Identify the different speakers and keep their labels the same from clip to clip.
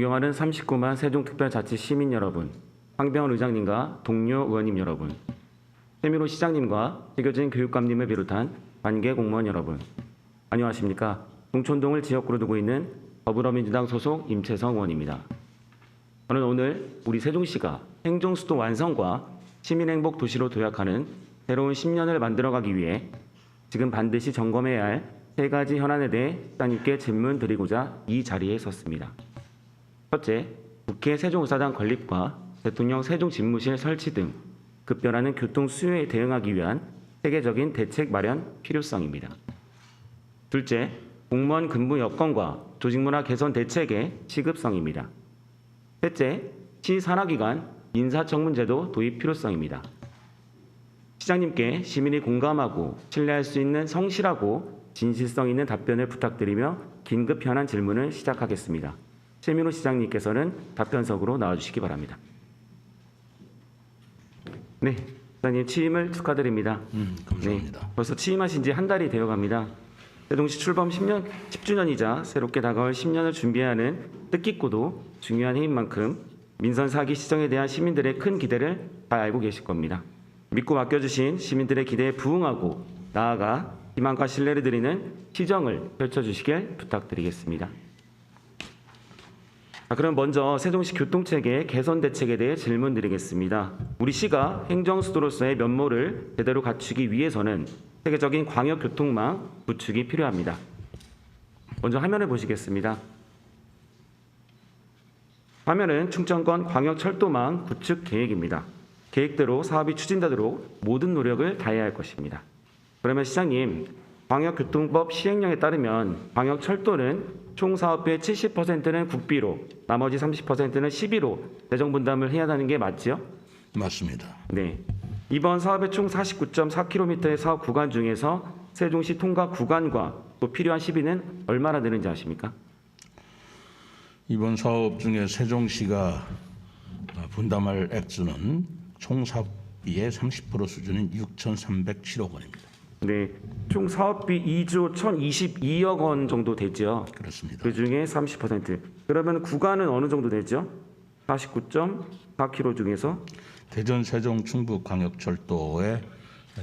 Speaker 1: 존경하는 39만 세종특별자치 시민 여러분, 황병헌 의장님과 동료 의원님 여러분, 최민호 시장님과 최교진 교육감님을 비롯한 관계 공무원 여러분, 안녕하십니까? 동촌동을 지역구로 두고 있는 더불어민주당 소속 임채성 의원입니다. 저는 오늘 우리 세종시가 행정수도 완성과 시민행복 도시로 도약하는 새로운 10년을 만들어가기 위해 지금 반드시 점검해야 할 3가지 현안에 대해 시장님께 질문 드리고자 이 자리에 섰습니다. 첫째, 국회 세종의사당 건립과 대통령 세종집무실 설치 등 급변하는 교통 수요에 대응하기 위한 세계적인 대책 마련 필요성입니다. 둘째, 공무원 근무 여건과 조직문화 개선 대책의 시급성입니다. 셋째, 시산하기관 인사청문제도 도입 필요성입니다. 시장님께 시민이 공감하고 신뢰할 수 있는 성실하고 진실성 있는 답변을 부탁드리며 긴급 현안 질문을 시작하겠습니다. 최민호 시장님께서는 답변석으로 나와주시기 바랍니다. 네, 시장님 취임을 축하드립니다.
Speaker 2: 감사합니다.
Speaker 1: 네, 벌써 취임하신 지 한 달이 되어갑니다. 세종시 출범 10주년이자 새롭게 다가올 10년을 준비하는 뜻깊고도 중요한 해인 만큼 민선 사기 시정에 대한 시민들의 큰 기대를 잘 알고 계실 겁니다. 믿고 맡겨주신 시민들의 기대에 부응하고 나아가 희망과 신뢰를 드리는 시정을 펼쳐주시길 부탁드리겠습니다. 그럼 먼저 세종시 교통체계 개선 대책에 대해 질문 드리겠습니다. 우리 시가 행정수도로서의 면모를 제대로 갖추기 위해서는 세계적인 광역교통망 구축이 필요합니다. 먼저 화면을 보시겠습니다. 화면은 충청권 광역철도망 구축 계획입니다. 계획대로 사업이 추진되도록 모든 노력을 다해야 할 것입니다. 그러면 시장님, 광역교통법 시행령에 따르면 광역철도는 총 사업비의 70%는 국비로, 나머지 30%는 시비로 재정 분담을 해야 하는 게 맞지요?
Speaker 2: 맞습니다.
Speaker 1: 네. 이번 사업의 총 49.4km의 사업 구간 중에서 세종시 통과 구간과 또 필요한 시비는 얼마나 되는지 아십니까?
Speaker 2: 이번 사업 중에 세종시가 분담할 액수는 총 사업비의 30% 수준인 6,307억 원입니다.
Speaker 1: 네, 총 사업비 2조 1,022억 원 정도 되죠.
Speaker 2: 그렇습니다.
Speaker 1: 그 중에 30%. 그러면 구간은 어느 정도 되죠? 49.4km 중에서
Speaker 2: 대전 세종 충북 광역철도의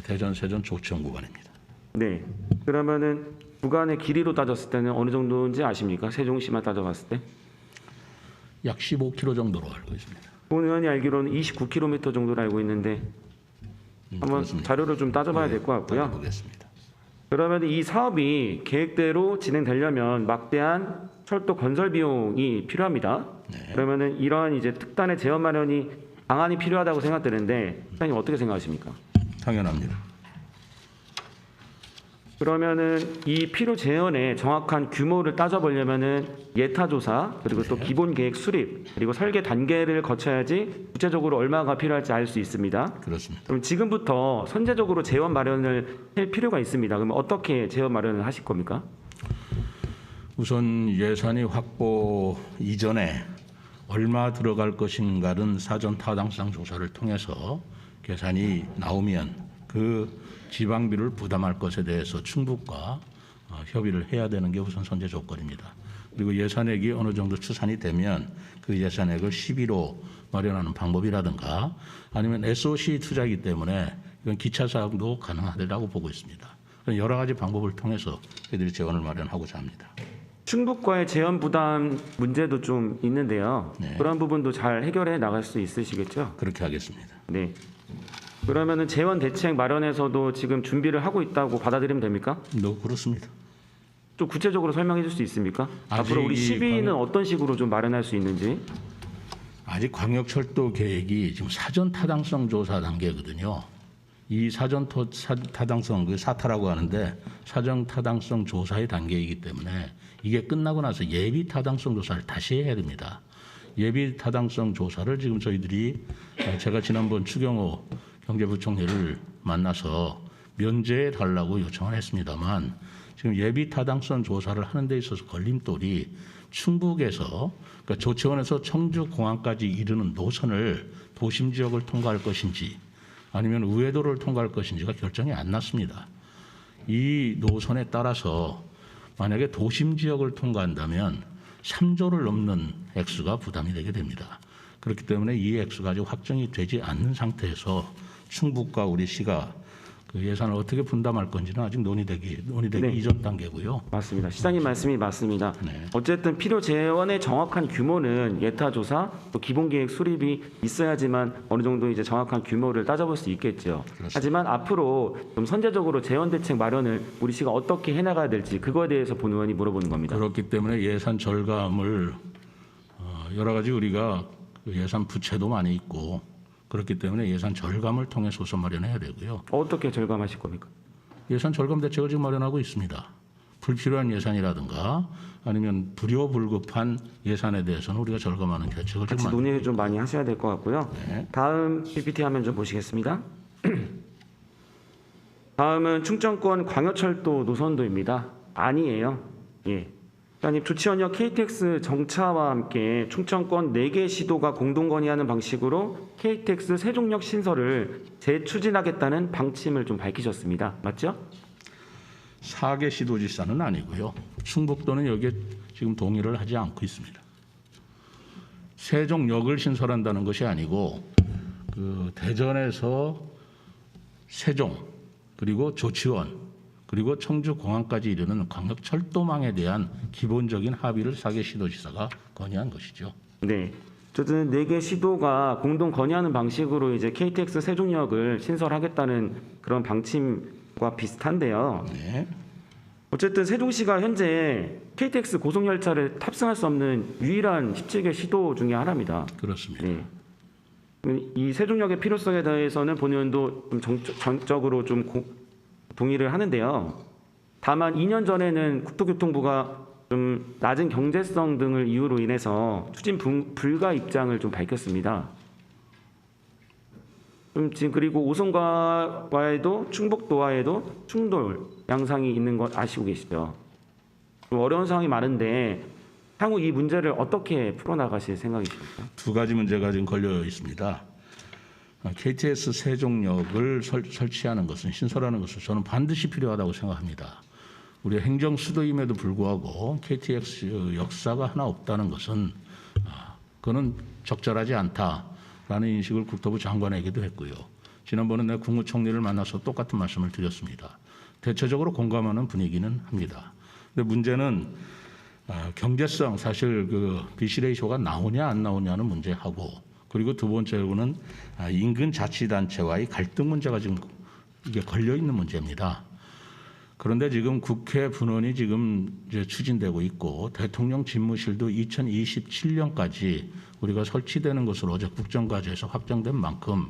Speaker 2: 대전 세종 조치원 구간입니다.
Speaker 1: 네. 그러면은 구간의 길이로 따졌을 때는 어느 정도인지 아십니까? 세종시만 따져봤을 때?
Speaker 2: 약 15km 정도로 알고 있습니다.
Speaker 1: 본 의원이 알기로는 29km 정도로 알고 있는데 한번
Speaker 2: 그렇습니다.
Speaker 1: 자료를 좀 따져봐야 될 것 같고요.
Speaker 2: 보겠습니다.
Speaker 1: 그러면 이 사업이 계획대로 진행되려면 막대한 철도 건설 비용이 필요합니다.
Speaker 2: 네.
Speaker 1: 그러면은 이러한 이제 특단의 재원 마련이 방안이 필요하다고 생각되는데 시장님 어떻게 생각하십니까?
Speaker 2: 당연합니다.
Speaker 1: 그러면은 이 필요 재원의 정확한 규모를 따져보려면은 예타 조사 그리고 또 기본 계획 수립 그리고 설계 단계를 거쳐야지 구체적으로 얼마가 필요할지 알 수 있습니다.
Speaker 2: 그렇습니다.
Speaker 1: 그럼 지금부터 선제적으로 재원 마련을 할 필요가 있습니다. 그럼 어떻게 재원 마련을 하실 겁니까?
Speaker 2: 우선 예산이 확보 이전에 얼마 들어갈 것인가는 사전 타당성 조사를 통해서 계산이 나오면 그 지방비를 부담할 것에 대해서 충북과 협의를 해야 되는 게 우선 선제 조건입니다. 그리고 예산액이 어느 정도 추산이 되면 그 예산액을 시비로 마련하는 방법이라든가 아니면 SOC 투자이기 때문에 이건 기차 사업도 가능하다고 보고 있습니다. 여러 가지 방법을 통해서 저희들이 재원을 마련하고자 합니다.
Speaker 1: 충북과의 재원 부담 문제도 좀 있는데요.
Speaker 2: 네.
Speaker 1: 그런 부분도 잘 해결해 나갈 수 있으시겠죠?
Speaker 2: 그렇게 하겠습니다.
Speaker 1: 네. 그러면은 재원 대책 마련에서도 지금 준비를 하고 있다고 받아들이면 됩니까?
Speaker 2: 그렇습니다.
Speaker 1: 좀 구체적으로 설명해 줄 수 있습니까?
Speaker 2: 아직
Speaker 1: 앞으로 우리
Speaker 2: 이
Speaker 1: 시비는 어떤 식으로 좀 마련할 수 있는지.
Speaker 2: 아직 광역철도 계획이 지금 사전 타당성 조사 단계거든요. 이 사전 타당성, 그 사타라고 하는데 사전 타당성 조사의 단계이기 때문에 이게 끝나고 나서 예비 타당성 조사를 다시 해야 됩니다. 예비 타당성 조사를 지금 저희들이 제가 지난번 추경호 경제부총리를 만나서 면제해 달라고 요청을 했습니다만 지금 예비 타당성 조사를 하는 데 있어서 걸림돌이 충북에서 그러니까 조치원에서 청주공항까지 이르는 노선을 도심 지역을 통과할 것인지 아니면 우회도를 통과할 것인지가 결정이 안 났습니다. 이 노선에 따라서 만약에 도심 지역을 통과한다면 3조를 넘는 액수가 부담이 되게 됩니다. 그렇기 때문에 이 액수가 아직 확정이 되지 않는 상태에서 충북과 우리 시가 그 예산을 어떻게 분담할 건지는 아직 논의되기
Speaker 1: 네.
Speaker 2: 이전 단계고요.
Speaker 1: 맞습니다. 시장님 말씀이 맞습니다.
Speaker 2: 네.
Speaker 1: 어쨌든 필요 재원의 정확한 규모는 예타 조사, 또 기본 계획 수립이 있어야지만 어느 정도 이제 정확한 규모를 따져볼 수 있겠죠.
Speaker 2: 그렇습니다.
Speaker 1: 하지만 앞으로 좀 선제적으로 재원 대책 마련을 우리 시가 어떻게 해나가야 될지 그거에 대해서 본 의원이 물어보는 겁니다.
Speaker 2: 그렇기 때문에 예산 절감을 여러 가지 우리가 그 예산 부채도 많이 있고 그렇기 때문에 예산 절감을 통해서 마련해야 되고요.
Speaker 1: 어떻게 절감하실 겁니까?
Speaker 2: 예산 절감 대책을 지금 마련하고 있습니다. 불필요한 예산이라든가 아니면 불효불급한 예산에 대해서는 우리가 절감하는 대책을
Speaker 1: 같이
Speaker 2: 지금
Speaker 1: 논의를 좀 많이 하셔야 될 것 같고요.
Speaker 2: 네.
Speaker 1: 다음 PPT 화면 좀 보시겠습니다. 다음은 충청권 광역철도 노선도입니다. 아니에요. 예. 시장님, 조치원역 KTX 정차와 함께 충청권 4개 시도가 공동 건의하는 방식으로 KTX 세종역 신설을 재추진하겠다는 방침을 좀 밝히셨습니다. 맞죠?
Speaker 2: 4개 시도지사는 아니고요. 충북도는 여기에 지금 동의를 하지 않고 있습니다. 세종역을 신설한다는 것이 아니고 그 대전에서 세종 그리고 조치원 그리고 청주공항까지 이르는 광역철도망에 대한 기본적인 합의를 4개 시도지사가 건의한 것이죠.
Speaker 1: 네. 어쨌든 4개 시도가 공동 건의하는 방식으로 이제 KTX 세종역을 신설하겠다는 그런 방침과 비슷한데요.
Speaker 2: 네.
Speaker 1: 어쨌든 세종시가 현재 KTX 고속열차를 탑승할 수 없는 유일한 17개 시도 중에 하나입니다.
Speaker 2: 그렇습니다.
Speaker 1: 네. 이 세종역의 필요성에 대해서는 본 의원도 좀 정적으로 좀 동의를 하는데요. 다만 2년 전에는 국토교통부가 좀 낮은 경제성 등을 이유로 인해서 추진 불가 입장을 좀 밝혔습니다. 지금 그리고 오송과에도 충북도와에도 충돌 양상이 있는 것 아시고 계시죠? 좀 어려운 상황이 많은데 향후 이 문제를 어떻게 풀어나가실 생각이십니까?
Speaker 2: 두 가지 문제가 지금 걸려 있습니다. KTX 세종역을 설치하는 것은 신설하는 것은 저는 반드시 필요하다고 생각합니다. 우리 행정 수도임에도 불구하고 KTX 역사가 하나 없다는 것은 그거는 적절하지 않다라는 인식을 국토부 장관에게도 했고요. 지난번에 내가 국무총리를 만나서 똑같은 말씀을 드렸습니다. 대체적으로 공감하는 분위기는 합니다. 근데 문제는 경제성 사실 그 BC 레이쇼가 나오냐 안 나오냐는 문제하고 그리고 두 번째로는 인근 자치단체와의 갈등 문제가 지금 이게 걸려 있는 문제입니다. 그런데 지금 국회 분원이 지금 이제 추진되고 있고 대통령 집무실도 2027년까지 우리가 설치되는 것으로 어제 국정과제에서 확정된 만큼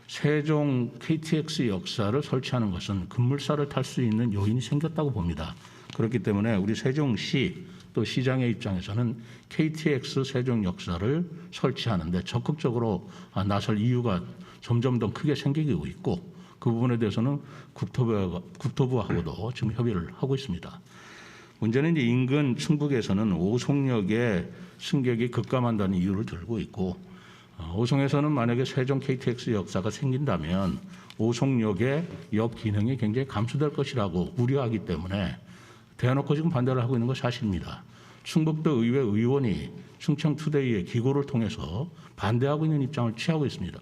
Speaker 2: 세종 KTX 역사를 설치하는 것은 급물살을 탈 수 있는 요인이 생겼다고 봅니다. 그렇기 때문에 우리 세종시 또 시장의 입장에서는 KTX 세종 역사를 설치하는데 적극적으로 나설 이유가 점점 더 크게 생기고 있고 그 부분에 대해서는 국토부하고도 지금 협의를 하고 있습니다. 문제는 이제 인근 충북에서는 오송역의 승객이 급감한다는 이유를 들고 있고 오송에서는 만약에 세종 KTX 역사가 생긴다면 오송역의 역 기능이 굉장히 감소될 것이라고 우려하기 때문에 대놓고 지금 반대를 하고 있는 건 사실입니다. 충북도 의회 의원이 충청투데이의 기고를 통해서 반대하고 있는 입장을 취하고 있습니다.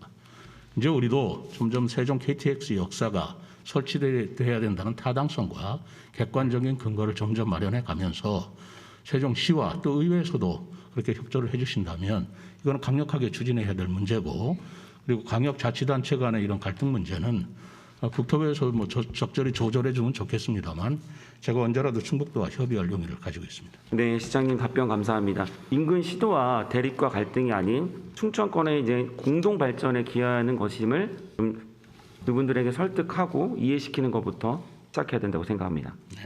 Speaker 2: 이제 우리도 점점 세종 KTX 역사가 설치돼야 된다는 타당성과 객관적인 근거를 점점 마련해 가면서 세종시와 또 의회에서도 그렇게 협조를 해주신다면 이거는 강력하게 추진해야 될 문제고 그리고 광역자치단체 간의 이런 갈등 문제는 국토부에서 뭐 적절히 조절해 주면 좋겠습니다만 제가 언제라도 충북도와 협의할 용의를 가지고 있습니다.
Speaker 1: 네, 시장님 답변 감사합니다. 인근 시도와 대립과 갈등이 아닌 충청권의 이제 공동 발전에 기여하는 것임을 좀 그분들에게 설득하고 이해시키는 것부터 시작해야 된다고 생각합니다.
Speaker 2: 네.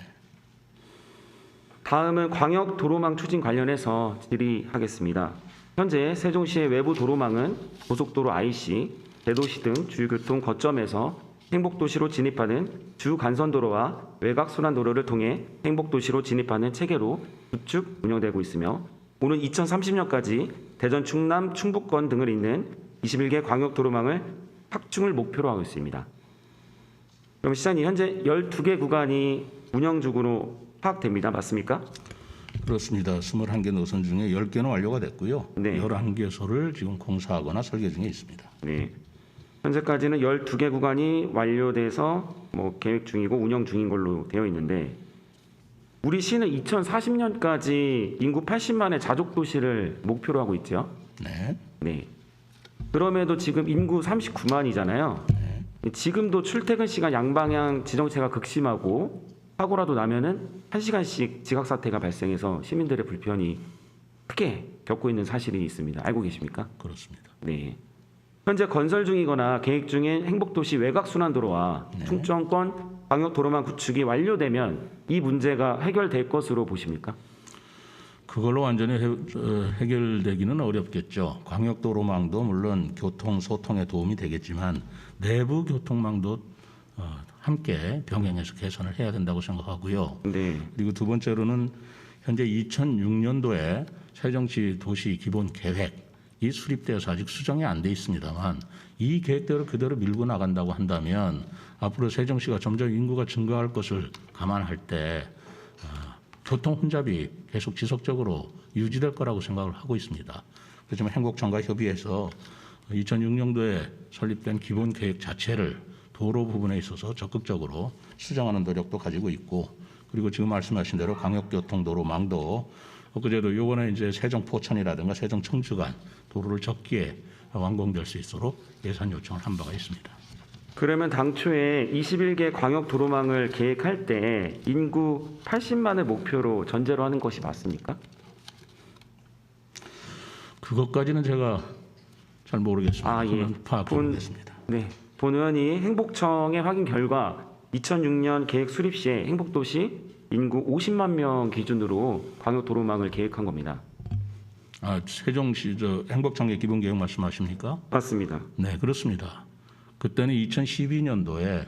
Speaker 1: 다음은 광역 도로망 추진 관련해서 질의하겠습니다. 현재 세종시의 외부 도로망은 고속도로 IC, 대도시 등 주요 교통 거점에서 행복도시로 진입하는 주 간선도로와 외곽순환도로를 통해 행복도시로 진입하는 체계로 구축 운영되고 있으며 오는 2030년까지 대전, 충남, 충북권 등을 잇는 21개 광역도로망을 확충을 목표로 하고 있습니다. 그럼 시장님 현재 12개 구간이 운영 중으로 파악됩니다. 맞습니까?
Speaker 2: 그렇습니다. 21개 노선 중에 10개는 완료가 됐고요.
Speaker 1: 네.
Speaker 2: 11개소를 지금 공사하거나 설계 중에 있습니다.
Speaker 1: 네. 현재까지는 12개 구간이 완료돼서 뭐 계획 중이고 운영 중인 걸로 되어 있는데 우리 시는 2040년까지 인구 80만의 자족 도시를 목표로 하고 있죠.
Speaker 2: 네.
Speaker 1: 네. 그럼에도 지금 인구 39만이잖아요. 지금도 출퇴근 시간 양방향 지정체가 극심하고 사고라도 나면은 1시간씩 지각 사태가 발생해서 시민들의 불편이 크게 겪고 있는 사실이 있습니다. 알고 계십니까?
Speaker 2: 그렇습니다.
Speaker 1: 네. 현재 건설 중이거나 계획 중인 행복도시 외곽순환도로와 충청권 광역도로망 구축이 완료되면 이 문제가 해결될 것으로 보십니까?
Speaker 2: 그걸로 완전히 해결되기는 어렵겠죠. 광역도로망도 물론 교통 소통에 도움이 되겠지만 내부 교통망도 함께 병행해서 개선을 해야 된다고 생각하고요.
Speaker 1: 네.
Speaker 2: 그리고 두 번째로는 현재 2006년도에 세종시 도시 기본 계획이 수립되어서 아직 수정이 안 돼 있습니다만 이 계획대로 그대로 밀고 나간다고 한다면 앞으로 세종시가 점점 인구가 증가할 것을 감안할 때 교통 혼잡이 계속 지속적으로 유지될 거라고 생각을 하고 있습니다. 그렇지만 행복청과 협의해서 2006년도에 설립된 기본 계획 자체를 도로 부분에 있어서 적극적으로 수정하는 노력도 가지고 있고, 그리고 지금 말씀하신 대로 광역교통도로망도 그제도 요번에 이제 세종 포천이라든가 세종 청주 간 도로를 적기에 완공될 수 있도록 예산 요청을 한 바가 있습니다.
Speaker 1: 그러면 당초에 21개 광역도로망을 계획할 때 인구 80만을 목표로 전제로 하는 것이 맞습니까?
Speaker 2: 그것까지는 제가 잘 모르겠습니다.
Speaker 1: 예.
Speaker 2: 파악해 보겠습니다.
Speaker 1: 네. 본 의원이 행복청의 확인 결과 2006년 계획 수립 시에 행복도시 인구 50만 명 기준으로 광역도로망을 계획한 겁니다.
Speaker 2: 세종시 행복청의 기본 계획 말씀하십니까?
Speaker 1: 맞습니다.
Speaker 2: 네, 그렇습니다. 그때는 2012년도에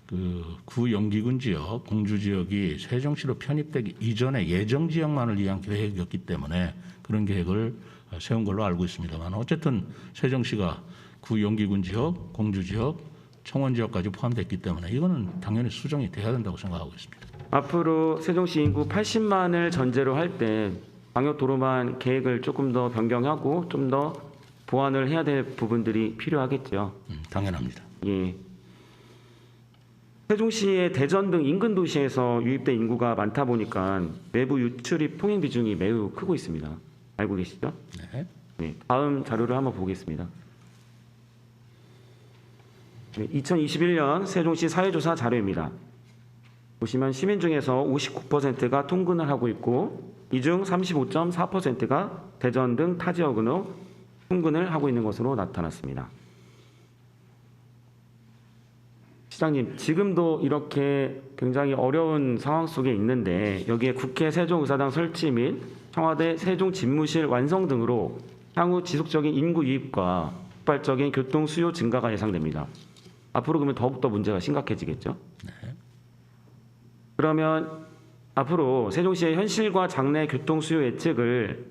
Speaker 2: 그 구영기군 지역, 공주 지역이 세종시로 편입되기 이전에 예정 지역만을 위한 계획이었기 때문에 그런 계획을 세운 걸로 알고 있습니다만, 어쨌든 세종시가 구영기군 지역, 공주 지역, 청원 지역까지 포함됐기 때문에 이거는 당연히 수정이 돼야 된다고 생각하고 있습니다.
Speaker 1: 앞으로 세종시 인구 80만을 전제로 할 때 광역도로망 계획을 조금 더 변경하고 좀 더 보완을 해야 될 부분들이 필요하겠죠.
Speaker 2: 당연합니다.
Speaker 1: 예. 세종시의 대전 등 인근 도시에서 유입된 인구가 많다 보니까 내부 유출입 통행 비중이 매우 크고 있습니다. 알고 계시죠?
Speaker 2: 네.
Speaker 1: 네. 다음 자료를 한번 보겠습니다. 네, 2021년 세종시 사회조사 자료입니다. 보시면 시민 중에서 59%가 통근을 하고 있고 이 중 35.4%가 대전 등 타 지역으로 통근을 하고 있는 것으로 나타났습니다. 시장님, 지금도 이렇게 굉장히 어려운 상황 속에 있는데 여기에 국회 세종의사당 설치 및 청와대 세종집무실 완성 등으로 향후 지속적인 인구 유입과 폭발적인 교통 수요 증가가 예상됩니다. 앞으로 그러면 더욱더 문제가 심각해지겠죠?
Speaker 2: 네.
Speaker 1: 그러면 앞으로 세종시의 현실과 장래 교통 수요 예측을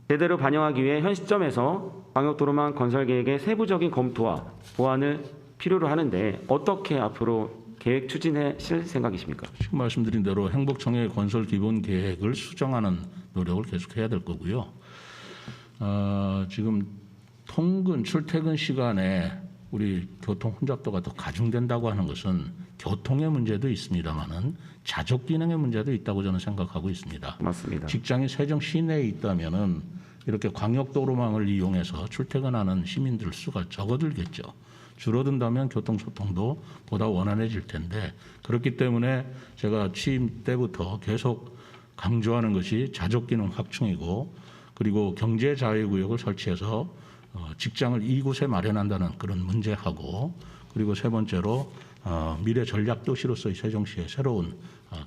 Speaker 1: 제대로 반영하기 위해 현 시점에서 광역도로망 건설 계획의 세부적인 검토와 보완을 필요로 하는데 어떻게 앞으로 계획 추진하실 생각이십니까?
Speaker 2: 지금 말씀드린 대로 행복청의 건설 기본 계획을 수정하는 노력을 계속해야 될 거고요. 지금 통근 출퇴근 시간에 우리 교통 혼잡도가 더 가중된다고 하는 것은 교통의 문제도 있습니다만은 자족 기능의 문제도 있다고 저는 생각하고 있습니다.
Speaker 1: 맞습니다.
Speaker 2: 직장이 세종 시내에 있다면은 이렇게 광역도로망을 이용해서 출퇴근하는 시민들 수가 적어들겠죠. 줄어든다면 교통소통도 보다 원활해질 텐데, 그렇기 때문에 제가 취임 때부터 계속 강조하는 것이 자족기능 확충이고, 그리고 경제자유구역을 설치해서 직장을 이곳에 마련한다는 그런 문제하고, 그리고 세 번째로 미래 전략 도시로서의 세종시의 새로운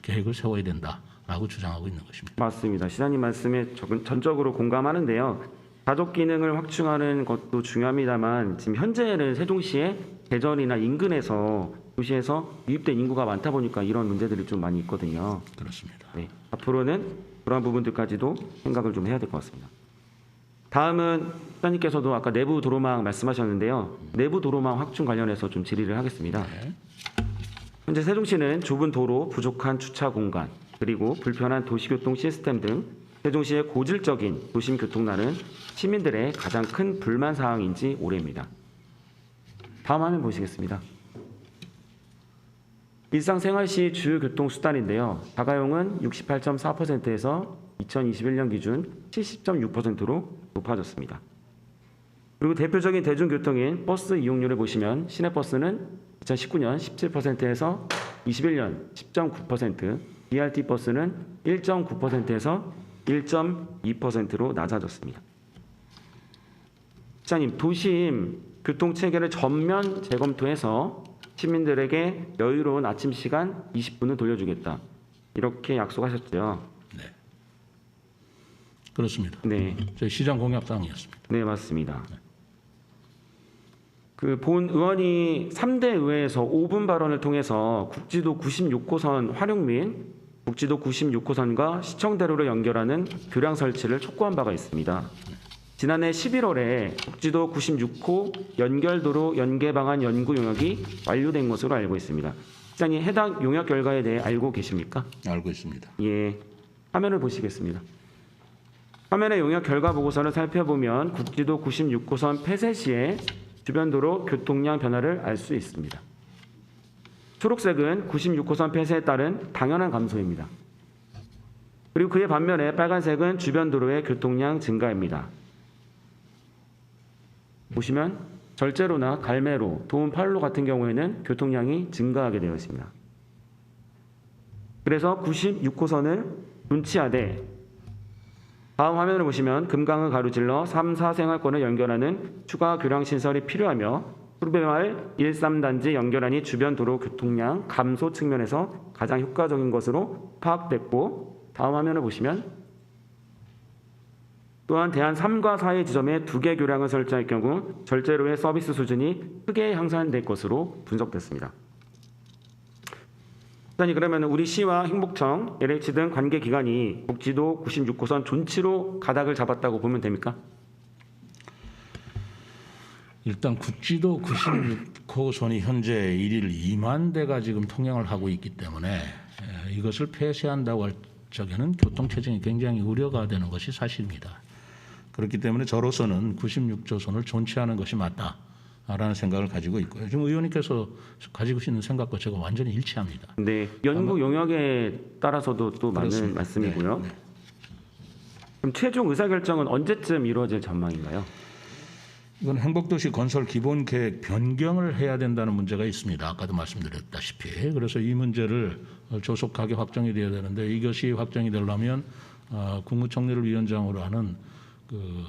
Speaker 2: 계획을 세워야 된다라고 주장하고 있는 것입니다.
Speaker 1: 맞습니다. 시장님 말씀에 전적으로 공감하는데요. 가족 기능을 확충하는 것도 중요합니다만 지금 현재는 세종시의 대전이나 인근에서 도시에서 유입된 인구가 많다 보니까 이런 문제들이 좀 많이 있거든요.
Speaker 2: 그렇습니다.
Speaker 1: 네, 앞으로는 그러한 부분들까지도 생각을 좀 해야 될 것 같습니다. 다음은 시장님께서도 아까 내부 도로망 말씀하셨는데요. 내부 도로망 확충 관련해서 좀 질의를 하겠습니다.
Speaker 2: 네.
Speaker 1: 현재 세종시는 좁은 도로, 부족한 주차 공간, 그리고 불편한 도시교통 시스템 등 세종시의 고질적인 도심 교통난은 시민들의 가장 큰 불만 사항인지 올해입니다. 다음 화면 보시겠습니다. 일상생활 시 주요 교통수단인데요. 자가용은 68.4%에서 2021년 기준 70.6%로 높아졌습니다. 그리고 대표적인 대중교통인 버스 이용률을 보시면 시내버스는 2019년 17%에서 21년 10.9%, BRT 버스는 1.9%에서 1.2%로 낮아졌습니다. 시장님, 도심 교통 체계를 전면 재검토해서 시민들에게 여유로운 아침 시간 20분을 돌려주겠다. 이렇게 약속하셨죠?
Speaker 2: 네. 그렇습니다.
Speaker 1: 네.
Speaker 2: 저희 시장 공약사항이었습니다.
Speaker 1: 네, 맞습니다. 그 본 의원이 3대 의회에서 5분 발언을 통해서 국지도 96호선 활용 및 국지도 96호선과 시청대로를 연결하는 교량 설치를 촉구한 바가 있습니다. 지난해 11월에 국지도 96호 연결도로 연계 방안 연구 용역이 완료된 것으로 알고 있습니다. 시장님, 해당 용역 결과에 대해 알고 계십니까?
Speaker 2: 알고 있습니다.
Speaker 1: 예, 화면을 보시겠습니다. 화면의 용역 결과 보고서를 살펴보면 국지도 96호선 폐쇄 시에 주변 도로 교통량 변화를 알 수 있습니다. 초록색은 96호선 폐쇄에 따른 당연한 감소입니다. 그리고 그의 반면에 빨간색은 주변 도로의 교통량 증가입니다. 보시면 절제로나 갈매로, 도움팔로 같은 경우에는 교통량이 증가하게 되어 있습니다. 그래서 96호선을 눈치하되 다음 화면을 보시면 금강을 가로질러 3, 4생활권을 연결하는 추가 교량 신설이 필요하며 후르베마을 1, 3단지 연결안이 주변 도로 교통량 감소 측면에서 가장 효과적인 것으로 파악됐고, 다음 화면을 보시면 또한 대안 3과 4의 지점에 2개 교량을 설치할 경우 절제로의 서비스 수준이 크게 향상될 것으로 분석됐습니다. 그러면 우리 시와 행복청, LH 등 관계기관이 국지도 96호선 존치로 가닥을 잡았다고 보면 됩니까?
Speaker 2: 일단 국지도 96호선이 현재 일일 2만 대가 지금 통행을 하고 있기 때문에 이것을 폐쇄한다고 할 적에는 교통체증이 굉장히 우려가 되는 것이 사실입니다. 그렇기 때문에 저로서는 96호선을 존치하는 것이 맞다라는 생각을 가지고 있고요. 지금 의원님께서 가지고 있는 생각과 제가 완전히 일치합니다.
Speaker 1: 네, 연구 용역에 따라서도 또 맞는
Speaker 2: 그렇습니다.
Speaker 1: 말씀이고요.
Speaker 2: 네, 네.
Speaker 1: 그럼 최종 의사결정은 언제쯤 이루어질 전망인가요?
Speaker 2: 이건 행복도시 건설 기본계획 변경을 해야 된다는 문제가 있습니다. 아까도 말씀드렸다시피. 그래서 이 문제를 조속하게 확정이 돼야 되는데, 이것이 확정이 되려면 국무총리를 위원장으로 하는 그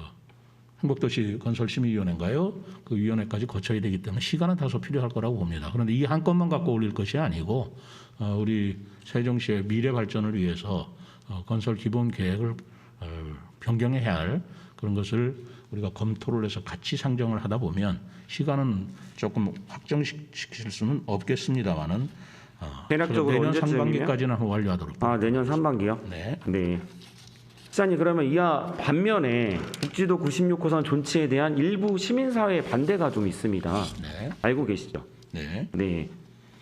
Speaker 2: 행복도시 건설심의위원회인가요? 그 위원회까지 거쳐야 되기 때문에 시간은 다소 필요할 거라고 봅니다. 그런데 이 한 건만 갖고 올릴 것이 아니고 우리 세종시의 미래 발전을 위해서 건설 기본계획을 변경해야 할 그런 것을 우리가 검토를 해서 같이 상정을 하다 보면 시간은 조금 확정시킬 수는 없겠습니다만은
Speaker 1: 대략적으로
Speaker 2: 내년
Speaker 1: 언제쯤이면?
Speaker 2: 상반기까지는 완료하도록.
Speaker 1: 내년 상반기요?
Speaker 2: 네.
Speaker 1: 네. 시장님, 그러면 이와 반면에 국지도 96호선 존치에 대한 일부 시민사회의 반대가 좀 있습니다.
Speaker 2: 네.
Speaker 1: 알고 계시죠?
Speaker 2: 네.
Speaker 1: 네.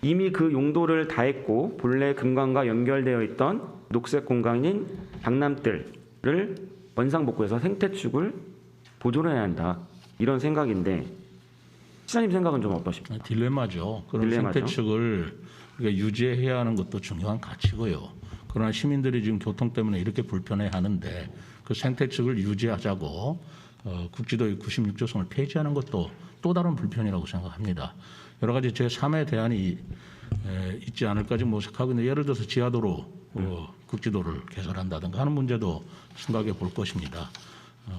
Speaker 1: 이미 그 용도를 다했고 본래 금강과 연결되어 있던 녹색 공간인 강남뜰을 원상복구해서 생태축을 보존해야 한다. 이런 생각인데 시장님 생각은 좀 어떠십니까?
Speaker 2: 딜레마죠. 그런
Speaker 1: 딜레마죠.
Speaker 2: 생태축을 우리가 유지해야 하는 것도 중요한 가치고요. 그러나 시민들이 지금 교통 때문에 이렇게 불편해하는데 그 생태축을 유지하자고 국지도의 96호선을 폐지하는 것도 또 다른 불편이라고 생각합니다. 여러 가지 제3의 대안이 있지 않을까 지금 모색하고 있는데, 예를 들어서 지하도로 국지도를 개설한다든가 하는 문제도 생각해 볼 것입니다.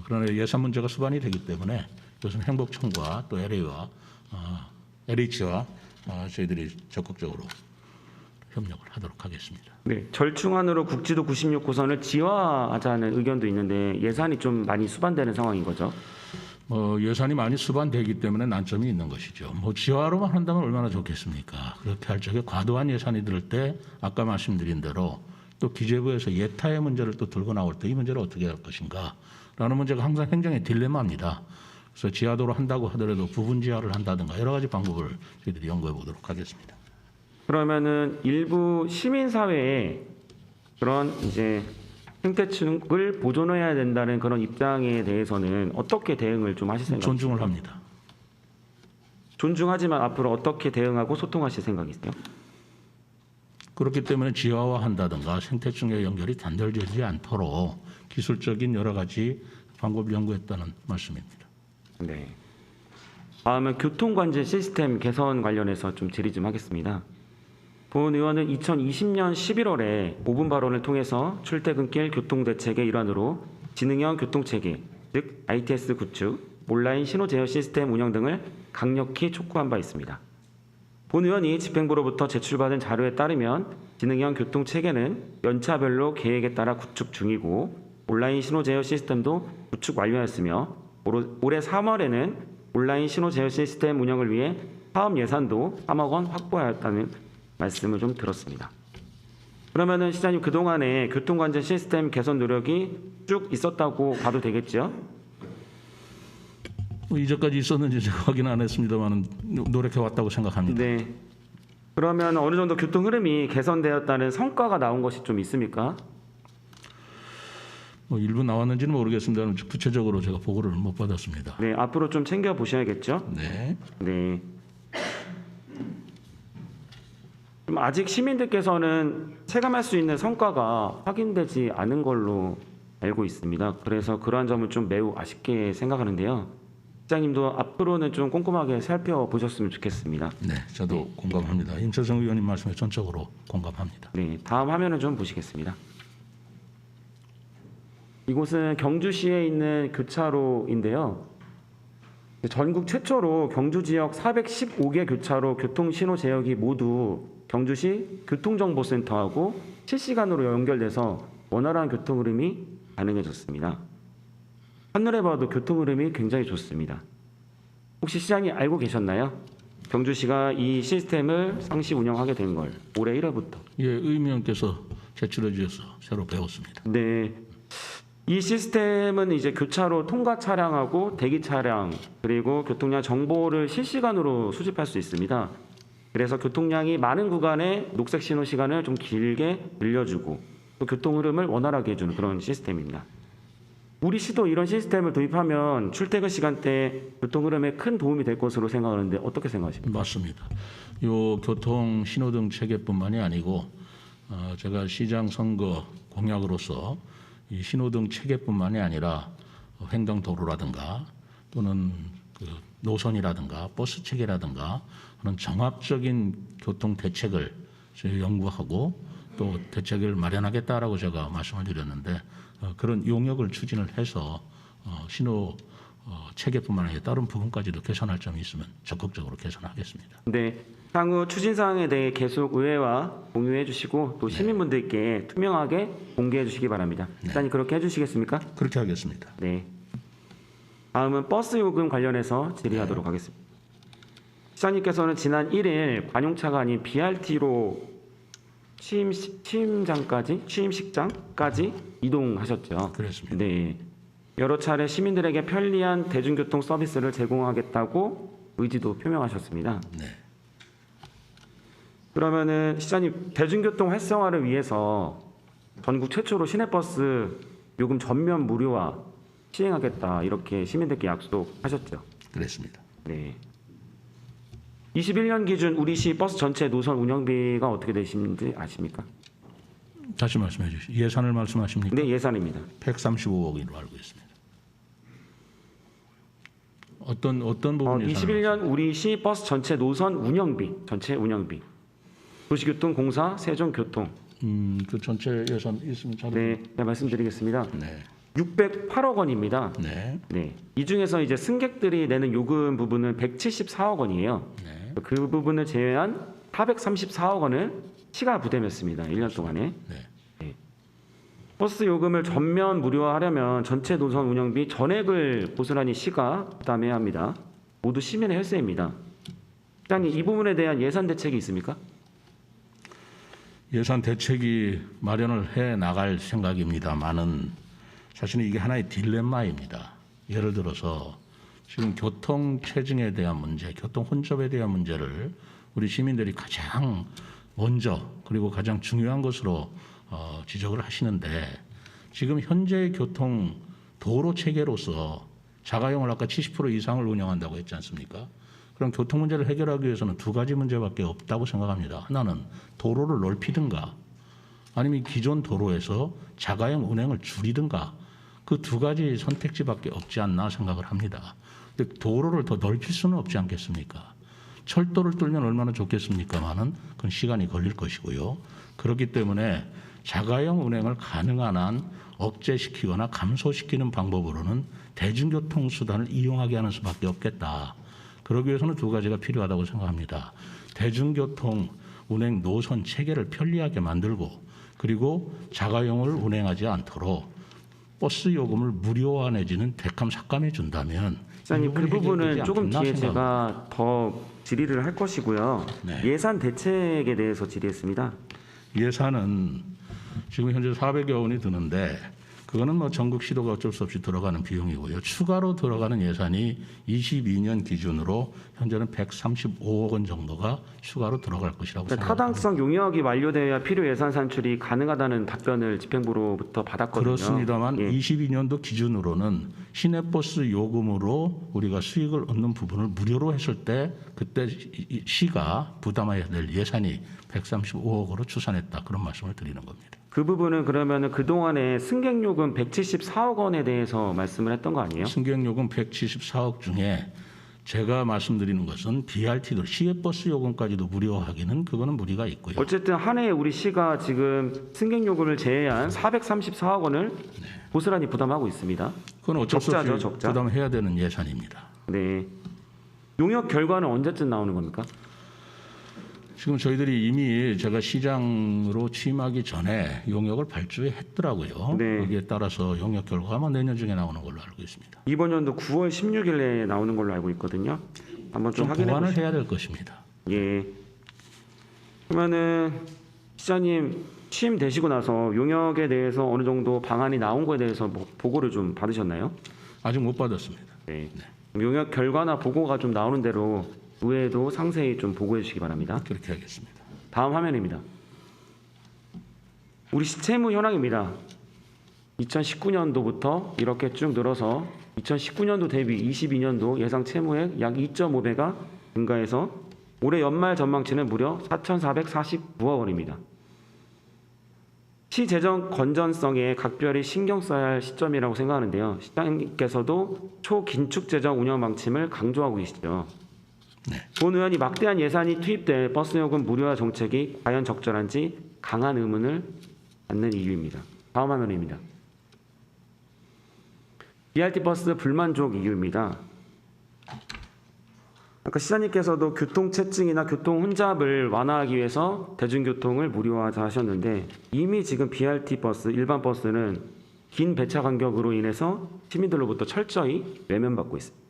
Speaker 2: 그러나 예산 문제가 수반이 되기 때문에 이것은 행복청과 또 LH와 저희들이 적극적으로 협력을 하도록 하겠습니다.
Speaker 1: 네, 절충안으로 국지도 96호선을 지화하자는 의견도 있는데 예산이 좀 많이 수반되는 상황인 거죠?
Speaker 2: 예산이 많이 수반되기 때문에 난점이 있는 것이죠. 지화로만 한다면 얼마나 좋겠습니까? 그렇게 할 적에 과도한 예산이 들 때 아까 말씀드린 대로 또 기재부에서 예타의 문제를 또 들고 나올 때 이 문제를 어떻게 할 것인가 라는 문제가 항상 행정의 딜레마입니다. 그래서 지하도로 한다고 하더라도 부분 지하를 한다든가 여러 가지 방법을 저희들이 연구해 보도록 하겠습니다.
Speaker 1: 그러면은 일부 시민사회에 그런 이제 생태축을 보존해야 된다는 그런 입장에 대해서는 어떻게 대응을 좀 하실 생각이세요?
Speaker 2: 존중을 합니다.
Speaker 1: 존중하지만 앞으로 어떻게 대응하고 소통하실 생각이세요?
Speaker 2: 그렇기 때문에 지하화한다든가 생태축의 연결이 단절되지 않도록 기술적인 여러 가지 방법을 연구했다는 말씀입니다.
Speaker 1: 네. 다음은 교통관제 시스템 개선 관련해서 좀 질의 좀 하겠습니다. 본 의원은 2020년 11월에 5분 발언을 통해서 출퇴근길 교통대책의 일환으로 지능형 교통체계, 즉 ITS 구축, 온라인 신호 제어 시스템 운영 등을 강력히 촉구한 바 있습니다. 본 의원이 집행부로부터 제출받은 자료에 따르면 지능형 교통체계는 연차별로 계획에 따라 구축 중이고 온라인 신호 제어 시스템도 구축 완료하였으며 올해 3월에는 온라인 신호 제어 시스템 운영을 위해 사업 예산도 3억 원 확보하였다는 말씀을 좀 들었습니다. 그러면은 시장님 그동안에 교통관제 시스템 개선 노력이 쭉 있었다고 봐도 되겠죠?
Speaker 2: 이제까지 있었는지 제가 확인 안 했습니다만 노력해 왔다고 생각합니다.
Speaker 1: 네. 그러면 어느 정도 교통 흐름이 개선되었다는 성과가 나온 것이 좀 있습니까?
Speaker 2: 뭐 일부 나왔는지는 모르겠습니다만 구체적으로 제가 보고를 못 받았습니다.
Speaker 1: 네, 앞으로 좀 챙겨 보셔야겠죠?
Speaker 2: 네.
Speaker 1: 네. 좀 아직 시민들께서는 체감할 수 있는 성과가 확인되지 않은 걸로 알고 있습니다. 그래서 그러한 점은 좀 매우 아쉽게 생각하는데요. 시장님도 앞으로는 좀 꼼꼼하게 살펴보셨으면 좋겠습니다.
Speaker 2: 네, 저도 공감합니다. 임철성 의원님 말씀에 전적으로 공감합니다.
Speaker 1: 네, 다음 화면을 좀 보시겠습니다. 이곳은 경주시에 있는 교차로인데요. 전국 최초로 경주 지역 415개 교차로 교통신호 제어기 모두 경주시 교통정보센터하고 실시간으로 연결돼서 원활한 교통 흐름이 가능해졌습니다. 한눈에 봐도 교통 흐름이 굉장히 좋습니다. 혹시 시장이 알고 계셨나요? 경주시가 이 시스템을 상시 운영하게 된 걸 올해 1월부터.
Speaker 2: 예, 의원님께서 제출해 주셔서 새로 배웠습니다.
Speaker 1: 네. 이 시스템은 이제 교차로 통과 차량하고 대기 차량 그리고 교통량 정보를 실시간으로 수집할 수 있습니다. 그래서 교통량이 많은 구간에 녹색 신호 시간을 좀 길게 늘려주고 또 교통 흐름을 원활하게 해주는 그런 시스템입니다. 우리 시도 이런 시스템을 도입하면 출퇴근 시간대 교통 흐름에 큰 도움이 될 것으로 생각하는데 어떻게 생각하십니까?
Speaker 2: 맞습니다. 요 교통 신호등 체계뿐만이 아니고 제가 시장 선거 공약으로서 이 신호등 체계뿐만이 아니라 횡단도로라든가 또는 그 노선이라든가 버스 체계라든가 그런 종합적인 교통 대책을 저희 연구하고 또 대책을 마련하겠다라고 제가 말씀을 드렸는데 그런 용역을 추진을 해서 신호 체계뿐만 아니라 다른 부분까지도 개선할 점이 있으면 적극적으로 개선하겠습니다.
Speaker 1: 네, 향후 추진 사항에 대해 계속 의회와 공유해 주시고 또 시민분들께 투명하게 공개해 주시기 바랍니다. 시장님 그렇게 해주시겠습니까?
Speaker 2: 그렇게 하겠습니다.
Speaker 1: 네. 다음은 버스 요금 관련해서 질의하도록 하겠습니다. 시장님께서는 지난 1일 관용차가 아닌 BRT로 취임식장까지 이동하셨죠.
Speaker 2: 그렇습니다.
Speaker 1: 네. 여러 차례 시민들에게 편리한 대중교통 서비스를 제공하겠다고 의지도 표명하셨습니다.
Speaker 2: 네.
Speaker 1: 그러면은 시장님 대중교통 활성화를 위해서 전국 최초로 시내버스 요금 전면 무료화 시행하겠다 이렇게 시민들께 약속하셨죠.
Speaker 2: 그렇습니다.
Speaker 1: 네. 21년 기준 우리 시 버스 전체 노선 운영비가 어떻게 되시는지 아십니까?
Speaker 2: 다시 말씀해 주시죠. 예산을 말씀하십니까?
Speaker 1: 네, 예산입니다.
Speaker 2: 135억으로 알고 있습니다. 어떤 부분 예산?
Speaker 1: 21년 우리 시 버스 전체 노선 운영비, 전체 운영비. 도시교통공사, 세종교통.
Speaker 2: 그 전체 예산 있으면 잘.
Speaker 1: 네, 네, 말씀드리겠습니다.
Speaker 2: 네.
Speaker 1: 608억 원입니다.
Speaker 2: 네.
Speaker 1: 네. 이 중에서 이제 승객들이 내는 요금 부분은 174억 원이에요.
Speaker 2: 네.
Speaker 1: 그 부분을 제외한 434억 원을 시가 부담했습니다. 1년 동안에.
Speaker 2: 네.
Speaker 1: 버스 요금을 전면 무료화하려면 전체 노선 운영비 전액을 고스란히 시가 부담해야 합니다. 모두 시민의 혈세입니다. 시장님 이 부분에 대한 예산 대책이 있습니까?
Speaker 2: 예산 대책이 마련을 해 나갈 생각입니다만은 사실은 이게 하나의 딜레마입니다. 예를 들어서 지금 교통 체증에 대한 문제, 교통 혼잡에 대한 문제를 우리 시민들이 가장 먼저 그리고 가장 중요한 것으로 지적을 하시는데 지금 현재 교통 도로 체계로서 자가용을 아까 70% 이상을 운영한다고 했지 않습니까? 그럼 교통 문제를 해결하기 위해서는 두 가지 문제밖에 없다고 생각합니다. 하나는 도로를 넓히든가 아니면 기존 도로에서 자가용 운행을 줄이든가 그 두 가지 선택지밖에 없지 않나 생각을 합니다. 근데 도로를 더 넓힐 수는 없지 않겠습니까? 철도를 뚫면 얼마나 좋겠습니까마는 그건 시간이 걸릴 것이고요. 그렇기 때문에 자가용 운행을 가능한 한 억제시키거나 감소시키는 방법으로는 대중교통 수단을 이용하게 하는 수밖에 없겠다. 그러기 위해서는 두 가지가 필요하다고 생각합니다. 대중교통 운행 노선 체계를 편리하게 만들고 그리고 자가용을 운행하지 않도록 버스 요금을 무료화 내지는 대감 삭감해 준다면
Speaker 1: 시장님 그 부분은 조금 뒤에
Speaker 2: 생각합니다.
Speaker 1: 제가 더 질의를 할 것이고요.
Speaker 2: 네.
Speaker 1: 예산 대책에 대해서 질의했습니다.
Speaker 2: 예산은 지금 현재 400여 원이 드는데 그거는 뭐 전국 시도가 어쩔 수 없이 들어가는 비용이고요. 추가로 들어가는 예산이 22년 기준으로 현재는 135억 원 정도가 추가로 들어갈 것이라고
Speaker 1: 그러니까
Speaker 2: 생각합니다.
Speaker 1: 타당성 용역이 완료되어야 필요 예산 산출이 가능하다는 답변을 집행부로부터 받았거든요.
Speaker 2: 그렇습니다만
Speaker 1: 예.
Speaker 2: 22년도 기준으로는 시내버스 요금으로 우리가 수익을 얻는 부분을 무료로 했을 때 그때 시가 부담해야 될 예산이 135억으로 추산했다. 그런 말씀을 드리는 겁니다.
Speaker 1: 그 부분은 그러면은 그동안에 승객요금 174억 원에 대해서 말씀을 했던 거 아니에요?
Speaker 2: 승객요금 174억 중에 제가 말씀드리는 것은 BRT도 시외버스 요금까지도 무료하기는 그거는 무리가 있고요.
Speaker 1: 어쨌든 한 해에 우리 시가 지금 승객요금을 제외한 434억 원을 고스란히 부담하고 있습니다.
Speaker 2: 그건 어쩔 수 없이
Speaker 1: 적자죠, 적자.
Speaker 2: 부담해야 되는 예산입니다.
Speaker 1: 네. 용역 결과는 언제쯤 나오는 겁니까?
Speaker 2: 지금 저희들이 이미 제가 시장으로 취임하기 전에 용역을 발주했더라고요.
Speaker 1: 네.
Speaker 2: 거기에 따라서 용역 결과가 아마 내년 중에 나오는 걸로 알고 있습니다.
Speaker 1: 이번 연도 9월 16일에 나오는 걸로 알고 있거든요. 한번 좀
Speaker 2: 좀
Speaker 1: 확인해
Speaker 2: 보완을
Speaker 1: 보시죠.
Speaker 2: 해야 될 것입니다.
Speaker 1: 예. 그러면은 시장님 취임되시고 나서 용역에 대해서 어느 정도 방안이 나온 거에 대해서 뭐 보고를 좀 받으셨나요?
Speaker 2: 아직 못 받았습니다.
Speaker 1: 네. 그럼 용역 결과나 보고가 좀 나오는 대로 의회도 상세히 좀 보고해 주시기 바랍니다.
Speaker 2: 그렇게 하겠습니다.
Speaker 1: 다음 화면입니다. 우리 시채무 현황입니다. 2019년도부터 이렇게 쭉 늘어서 2019년도 대비 22년도 예상 채무액 약 2.5배가 증가해서 올해 연말 전망치는 무려 4,449억 원입니다. 시 재정 건전성에 각별히 신경 써야 할 시점이라고 생각하는데요. 시장님께서도 초긴축 재정 운영 방침을 강조하고 계시죠.
Speaker 2: 네.
Speaker 1: 본 의원이 막대한 예산이 투입돼 버스요금 무료화 정책이 과연 적절한지 강한 의문을 갖는 이유입니다. 다음 화면입니다. BRT 버스 불만족 이유입니다. 아까 시장님께서도 교통체증이나 교통 혼잡을 완화하기 위해서 대중교통을 무료화하자 하셨는데 이미 지금 BRT 버스, 일반 버스는 긴 배차 간격으로 인해서 시민들로부터 철저히 외면받고 있습니다.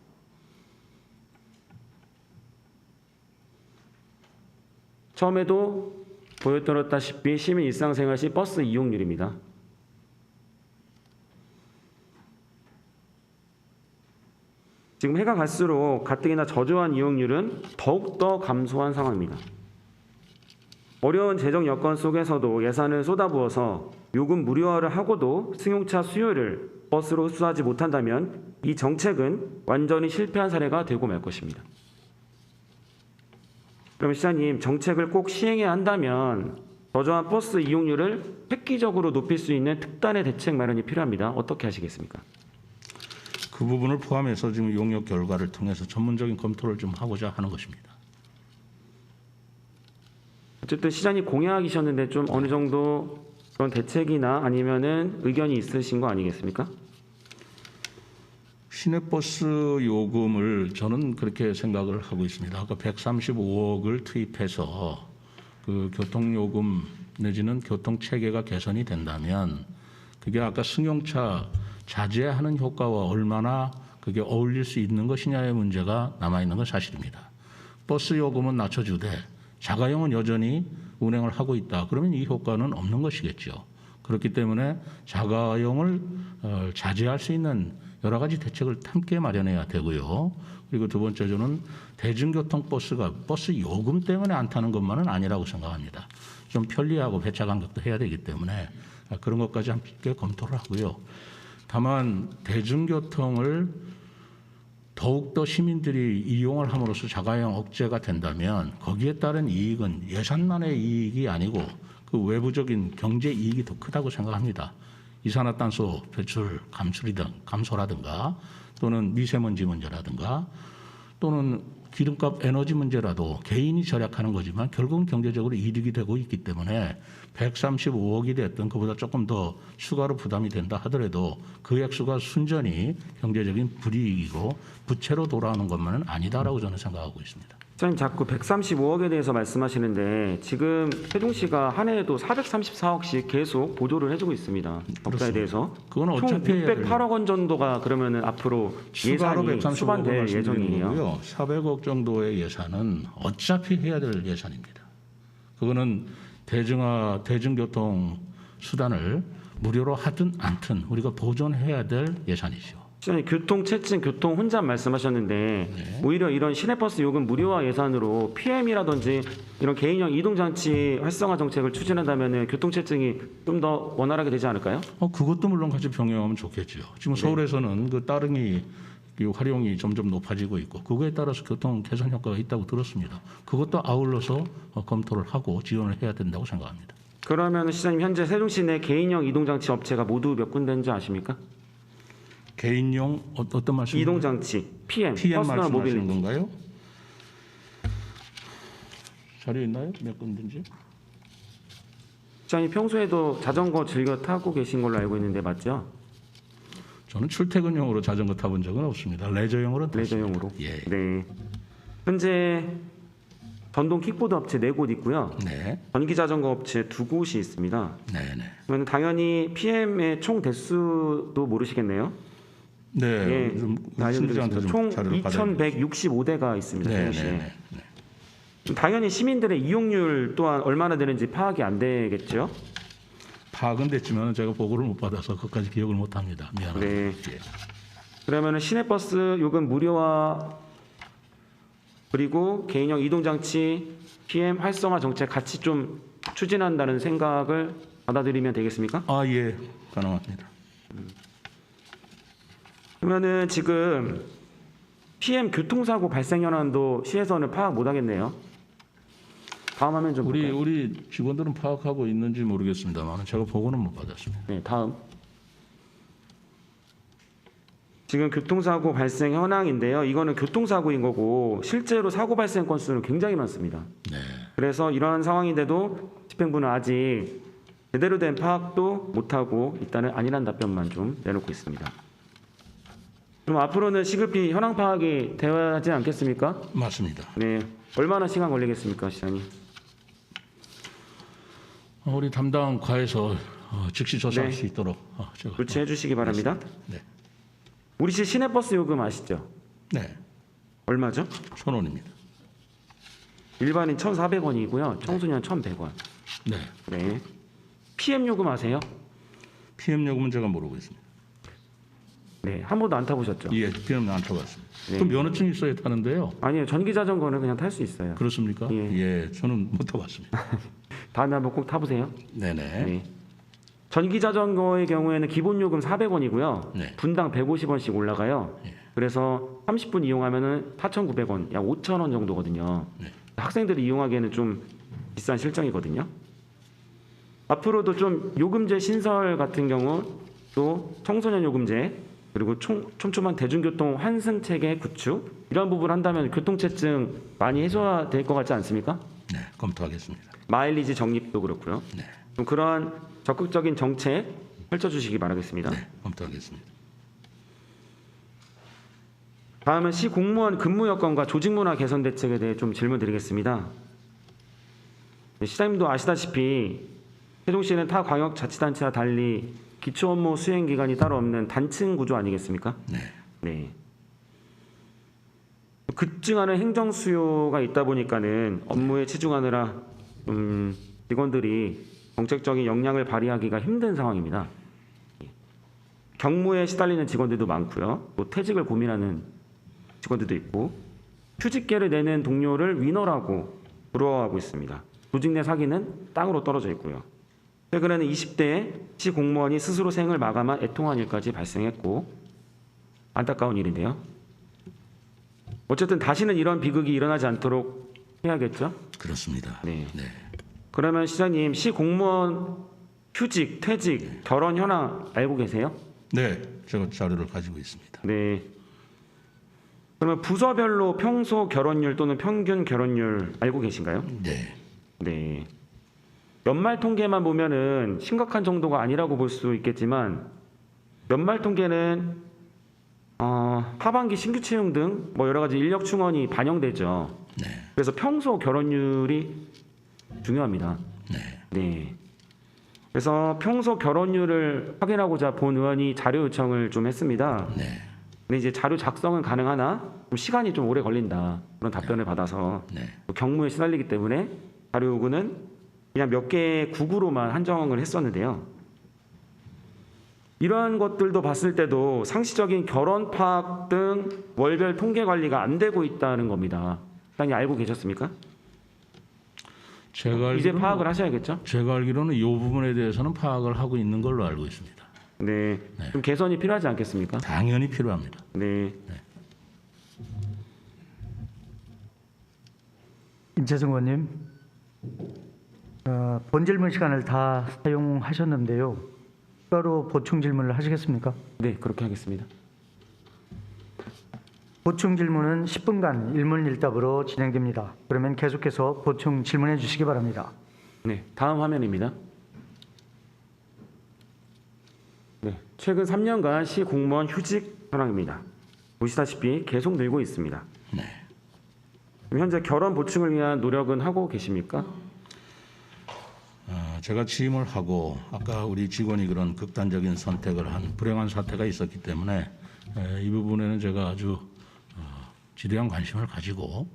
Speaker 1: 처음에도 보여드렸다시피 시민 일상생활 시 버스 이용률입니다. 지금 해가 갈수록 가뜩이나 저조한 이용률은 더욱더 감소한 상황입니다. 어려운 재정 여건 속에서도 예산을 쏟아부어서 요금 무료화를 하고도 승용차 수요를 버스로 흡수하지 못한다면 이 정책은 완전히 실패한 사례가 되고 말 것입니다. 그럼 시장님, 정책을 꼭 시행해야 한다면 저조한 버스 이용률을 획기적으로 높일 수 있는 특단의 대책 마련이 필요합니다. 어떻게 하시겠습니까?
Speaker 2: 그 부분을 포함해서 지금 용역 결과를 통해서 전문적인 검토를 좀 하고자 하는 것입니다.
Speaker 1: 어쨌든 시장님 공약이셨는데 좀 어느 정도 그런 대책이나 아니면은 의견이 있으신 거 아니겠습니까?
Speaker 2: 시내버스 요금을 저는 그렇게 생각을 하고 있습니다. 아까 135억을 투입해서 그 교통요금 내지는 교통체계가 개선이 된다면 그게 아까 승용차 자제하는 효과와 얼마나 그게 어울릴 수 있는 것이냐의 문제가 남아있는 건 사실입니다. 버스 요금은 낮춰주되 자가용은 여전히 운행을 하고 있다. 그러면 이 효과는 없는 것이겠죠. 그렇기 때문에 자가용을 자제할 수 있는 여러 가지 대책을 함께 마련해야 되고요. 그리고 두 번째로는 대중교통 버스가 버스 요금 때문에 안 타는 것만은 아니라고 생각합니다. 좀 편리하고 배차 간격도 해야 되기 때문에 그런 것까지 함께 검토를 하고요. 다만 대중교통을 더욱더 시민들이 이용을 함으로써 자가용 억제가 된다면 거기에 따른 이익은 예산만의 이익이 아니고 그 외부적인 경제 이익이 더 크다고 생각합니다. 이산화탄소 배출 감소라든가 또는 미세먼지 문제라든가 또는 기름값 에너지 문제라도 개인이 절약하는 거지만 결국은 경제적으로 이득이 되고 있기 때문에 135억이 됐든 그보다 조금 더 추가로 부담이 된다 하더라도 그 액수가 순전히 경제적인 불이익이고 부채로 돌아오는 것만은 아니다라고 저는 생각하고 있습니다.
Speaker 1: 시장님 자꾸 135억에 대해서 말씀하시는데 지금 세종시가 한 해에도 434억씩 계속 보조를 해주고 있습니다. 적자에 대해서.
Speaker 2: 그건
Speaker 1: 총
Speaker 2: 어차피
Speaker 1: 608억 원 정도가 그러면은 앞으로
Speaker 2: 추가로
Speaker 1: 예산이
Speaker 2: 135억
Speaker 1: 수반될 예정이에요.
Speaker 2: 말씀드리고요. 400억 정도의 예산은 어차피 해야 될 예산입니다. 그거는 대중교통 수단을 무료로 하든 않든 우리가 보존해야 될 예산이죠.
Speaker 1: 시장님 교통체증, 교통 혼잡 말씀하셨는데
Speaker 2: 네.
Speaker 1: 오히려 이런 시내버스 요금 무료화 예산으로 PM이라든지 이런 개인형 이동장치 활성화 정책을 추진한다면 교통체증이 좀 더 원활하게 되지 않을까요?
Speaker 2: 그것도 물론 같이 병행하면 좋겠죠. 지금 서울에서는 그 따릉이 활용이 점점 높아지고 있고 그거에 따라서 교통 개선 효과가 있다고 들었습니다. 그것도 아울러서 검토를 하고 지원을 해야 된다고 생각합니다.
Speaker 1: 그러면 시장님 현재 세종시 내 개인형 이동장치 업체가 모두 몇 군데인지 아십니까?
Speaker 2: 개인용 어떤 말씀?
Speaker 1: 이동장치, PM,
Speaker 2: PM
Speaker 1: 퍼스널
Speaker 2: 말씀하시는
Speaker 1: 모빌리티.
Speaker 2: 건가요? 자료 있나요? 몇 군데인지?
Speaker 1: 시장님 평소에도 자전거 즐겨 타고 계신 걸로 알고 있는데 맞죠?
Speaker 2: 저는 출퇴근용으로 자전거 타본 적은 없습니다. 레저용으로 탔습니다.
Speaker 1: 레저용으로.
Speaker 2: 예.
Speaker 1: 네. 현재 전동 킥보드 업체 4곳 있고요.
Speaker 2: 네.
Speaker 1: 전기 자전거 업체 2곳이 있습니다.
Speaker 2: 네.
Speaker 1: 그러면 당연히 PM의 총 대수도 모르시겠네요.
Speaker 2: 네.
Speaker 1: 예,
Speaker 2: 좀
Speaker 1: 알려드리겠습니다.
Speaker 2: 좀
Speaker 1: 총
Speaker 2: 자료를 받아야
Speaker 1: 2,165대가 있습니다.
Speaker 2: 네.
Speaker 1: 세종시에.
Speaker 2: 네.
Speaker 1: 당연히 시민들의 이용률 또한 얼마나 되는지 파악이 안 되겠죠.
Speaker 2: 파악은 됐지만 제가 보고를 못 받아서 그것까지 기억을 못 합니다. 미안합니다.
Speaker 1: 네.
Speaker 2: 예.
Speaker 1: 그러면 시내버스 요금 무료화 그리고 개인형 이동장치 PM 활성화 정책 같이 좀 추진한다는 생각을 받아들이면 되겠습니까?
Speaker 2: 예. 가능합니다.
Speaker 1: 그러면은 지금 PM 교통사고 발생 현황도 시에서는 파악 못 하겠네요. 다음 화면 좀 볼까요?
Speaker 2: 우리 직원들은 파악하고 있는지 모르겠습니다만 제가 보고는 못 받았습니다.
Speaker 1: 네, 다음. 지금 교통사고 발생 현황인데요. 이거는 교통사고인 거고 실제로 사고 발생 건수는 굉장히 많습니다.
Speaker 2: 네.
Speaker 1: 그래서 이러한 상황인데도 집행부는 아직 제대로 된 파악도 못하고 있다는 아니란 답변만 좀 내놓고 있습니다. 그럼 앞으로는 시급히 현황 파악이 되어야 하지 않겠습니까?
Speaker 2: 맞습니다.
Speaker 1: 네. 얼마나 시간 걸리겠습니까, 시장님?
Speaker 2: 우리 담당 과에서 즉시 조사할
Speaker 1: 네.
Speaker 2: 수 있도록 제가
Speaker 1: 조치해 주시기 바랍니다.
Speaker 2: 네.
Speaker 1: 우리시 시내버스 요금 아시죠?
Speaker 2: 네.
Speaker 1: 얼마죠?
Speaker 2: 1,000원입니다.
Speaker 1: 일반인 1,400원이고요. 청소년 1,100원.
Speaker 2: 네.
Speaker 1: 네. PM 요금 아세요?
Speaker 2: PM 요금은 제가 모르고 있습니다.
Speaker 1: 네. 한 번도 안 타보셨죠?
Speaker 2: 예, PM 안 타봤습니다.
Speaker 1: 네.
Speaker 2: 그 면허증이 있어야 타는데요.
Speaker 1: 아니요. 전기 자전거는 그냥 탈 수 있어요.
Speaker 2: 그렇습니까?
Speaker 1: 예.
Speaker 2: 저는 못 타봤습니다.
Speaker 1: 다음에 한번 꼭 타보세요.
Speaker 2: 네네.
Speaker 1: 네. 전기 자전거의 경우에는 기본 요금 400원이고요.
Speaker 2: 네.
Speaker 1: 분당 150원씩 올라가요.
Speaker 2: 예.
Speaker 1: 그래서 30분 이용하면은 4,900원, 약 5,000원 정도거든요.
Speaker 2: 네.
Speaker 1: 학생들이 이용하기에는 좀 비싼 실정이거든요. 앞으로도 좀 요금제 신설 같은 경우 또 청소년 요금제 그리고 촘촘한 대중교통 환승 체계 구축 이런 부분을 한다면 교통체증 많이 해소될 것 같지 않습니까?
Speaker 2: 네, 검토하겠습니다.
Speaker 1: 마일리지 적립도 그렇고요.
Speaker 2: 네,
Speaker 1: 좀 그러한 적극적인 정책 펼쳐주시기 바라겠습니다.
Speaker 2: 네, 검토하겠습니다.
Speaker 1: 다음은 시 공무원 근무 여건과 조직 문화 개선 대책에 대해 좀 질문드리겠습니다. 네, 시장님도 아시다시피 세종시는 타 광역자치단체와 달리 기초 업무 수행 기관이 따로 없는 단층 구조 아니겠습니까?
Speaker 2: 네,
Speaker 1: 네. 급증하는 행정 수요가 있다 보니까는 업무에 치중하느라 직원들이 정책적인 역량을 발휘하기가 힘든 상황입니다. 경무에 시달리는 직원들도 많고요. 또 퇴직을 고민하는 직원들도 있고 휴직계를 내는 동료를 위너라고 부러워하고 있습니다. 조직 내 사기는 땅으로 떨어져 있고요. 최근에는 20대의 시 공무원이 스스로 생을 마감한 애통한 일까지 발생했고 안타까운 일인데요. 어쨌든 다시는 이런 비극이 일어나지 않도록 해야겠죠?
Speaker 2: 그렇습니다.
Speaker 1: 네.
Speaker 2: 네.
Speaker 1: 그러면 시장님, 시 공무원 휴직, 퇴직, 결혼 현황 알고 계세요?
Speaker 2: 네, 제가 자료를 가지고 있습니다.
Speaker 1: 네. 그러면 부서별로 평소 결혼율 또는 평균 결혼율 알고 계신가요?
Speaker 2: 네.
Speaker 1: 네. 연말 통계만 보면은 심각한 정도가 아니라고 볼 수 있겠지만 연말 통계는 하반기 신규 채용 등 뭐 여러 가지 인력 충원이 반영되죠.
Speaker 2: 네.
Speaker 1: 그래서 평소 결혼율이 중요합니다.
Speaker 2: 네.
Speaker 1: 네. 그래서 평소 결혼율을 확인하고자 본 의원이 자료 요청을 좀 했습니다.
Speaker 2: 네.
Speaker 1: 근데 이제 자료 작성은 가능하나 좀 시간이 좀 오래 걸린다. 그런 답변을 받아서
Speaker 2: 네.
Speaker 1: 또 경무에 시달리기 때문에 자료 요구는 그냥 몇 개의 국으로만 한정을 했었는데요. 이러한 것들도 봤을 때도 상시적인 결혼 파악 등 월별 통계 관리가 안 되고 있다는 겁니다. 시장님 알고 계셨습니까?
Speaker 2: 제가
Speaker 1: 이제
Speaker 2: 알기로는,
Speaker 1: 파악을 하셔야겠죠?
Speaker 2: 제가 알기로는 이 부분에 대해서는 파악을 하고 있는 걸로 알고 있습니다.
Speaker 1: 네. 좀 개선이 필요하지 않겠습니까?
Speaker 2: 당연히 필요합니다.
Speaker 1: 네.
Speaker 3: 임채성 의원님, 본 질문 시간을 다 사용하셨는데요. 추가로 보충 질문을 하시겠습니까?
Speaker 1: 네, 그렇게 하겠습니다.
Speaker 3: 보충 질문은 10분간 일문일답으로 진행됩니다. 그러면 계속해서 보충 질문해 주시기 바랍니다.
Speaker 1: 네, 다음 화면입니다. 네, 최근 3년간 시 공무원 휴직 현황입니다. 보시다시피 계속 늘고 있습니다.
Speaker 2: 네.
Speaker 1: 그럼 현재 결혼 보충을 위한 노력은 하고 계십니까?
Speaker 2: 제가 취임을 하고 아까 우리 직원이 그런 극단적인 선택을 한 불행한 사태가 있었기 때문에 이 부분에는 제가 아주 지대한 관심을 가지고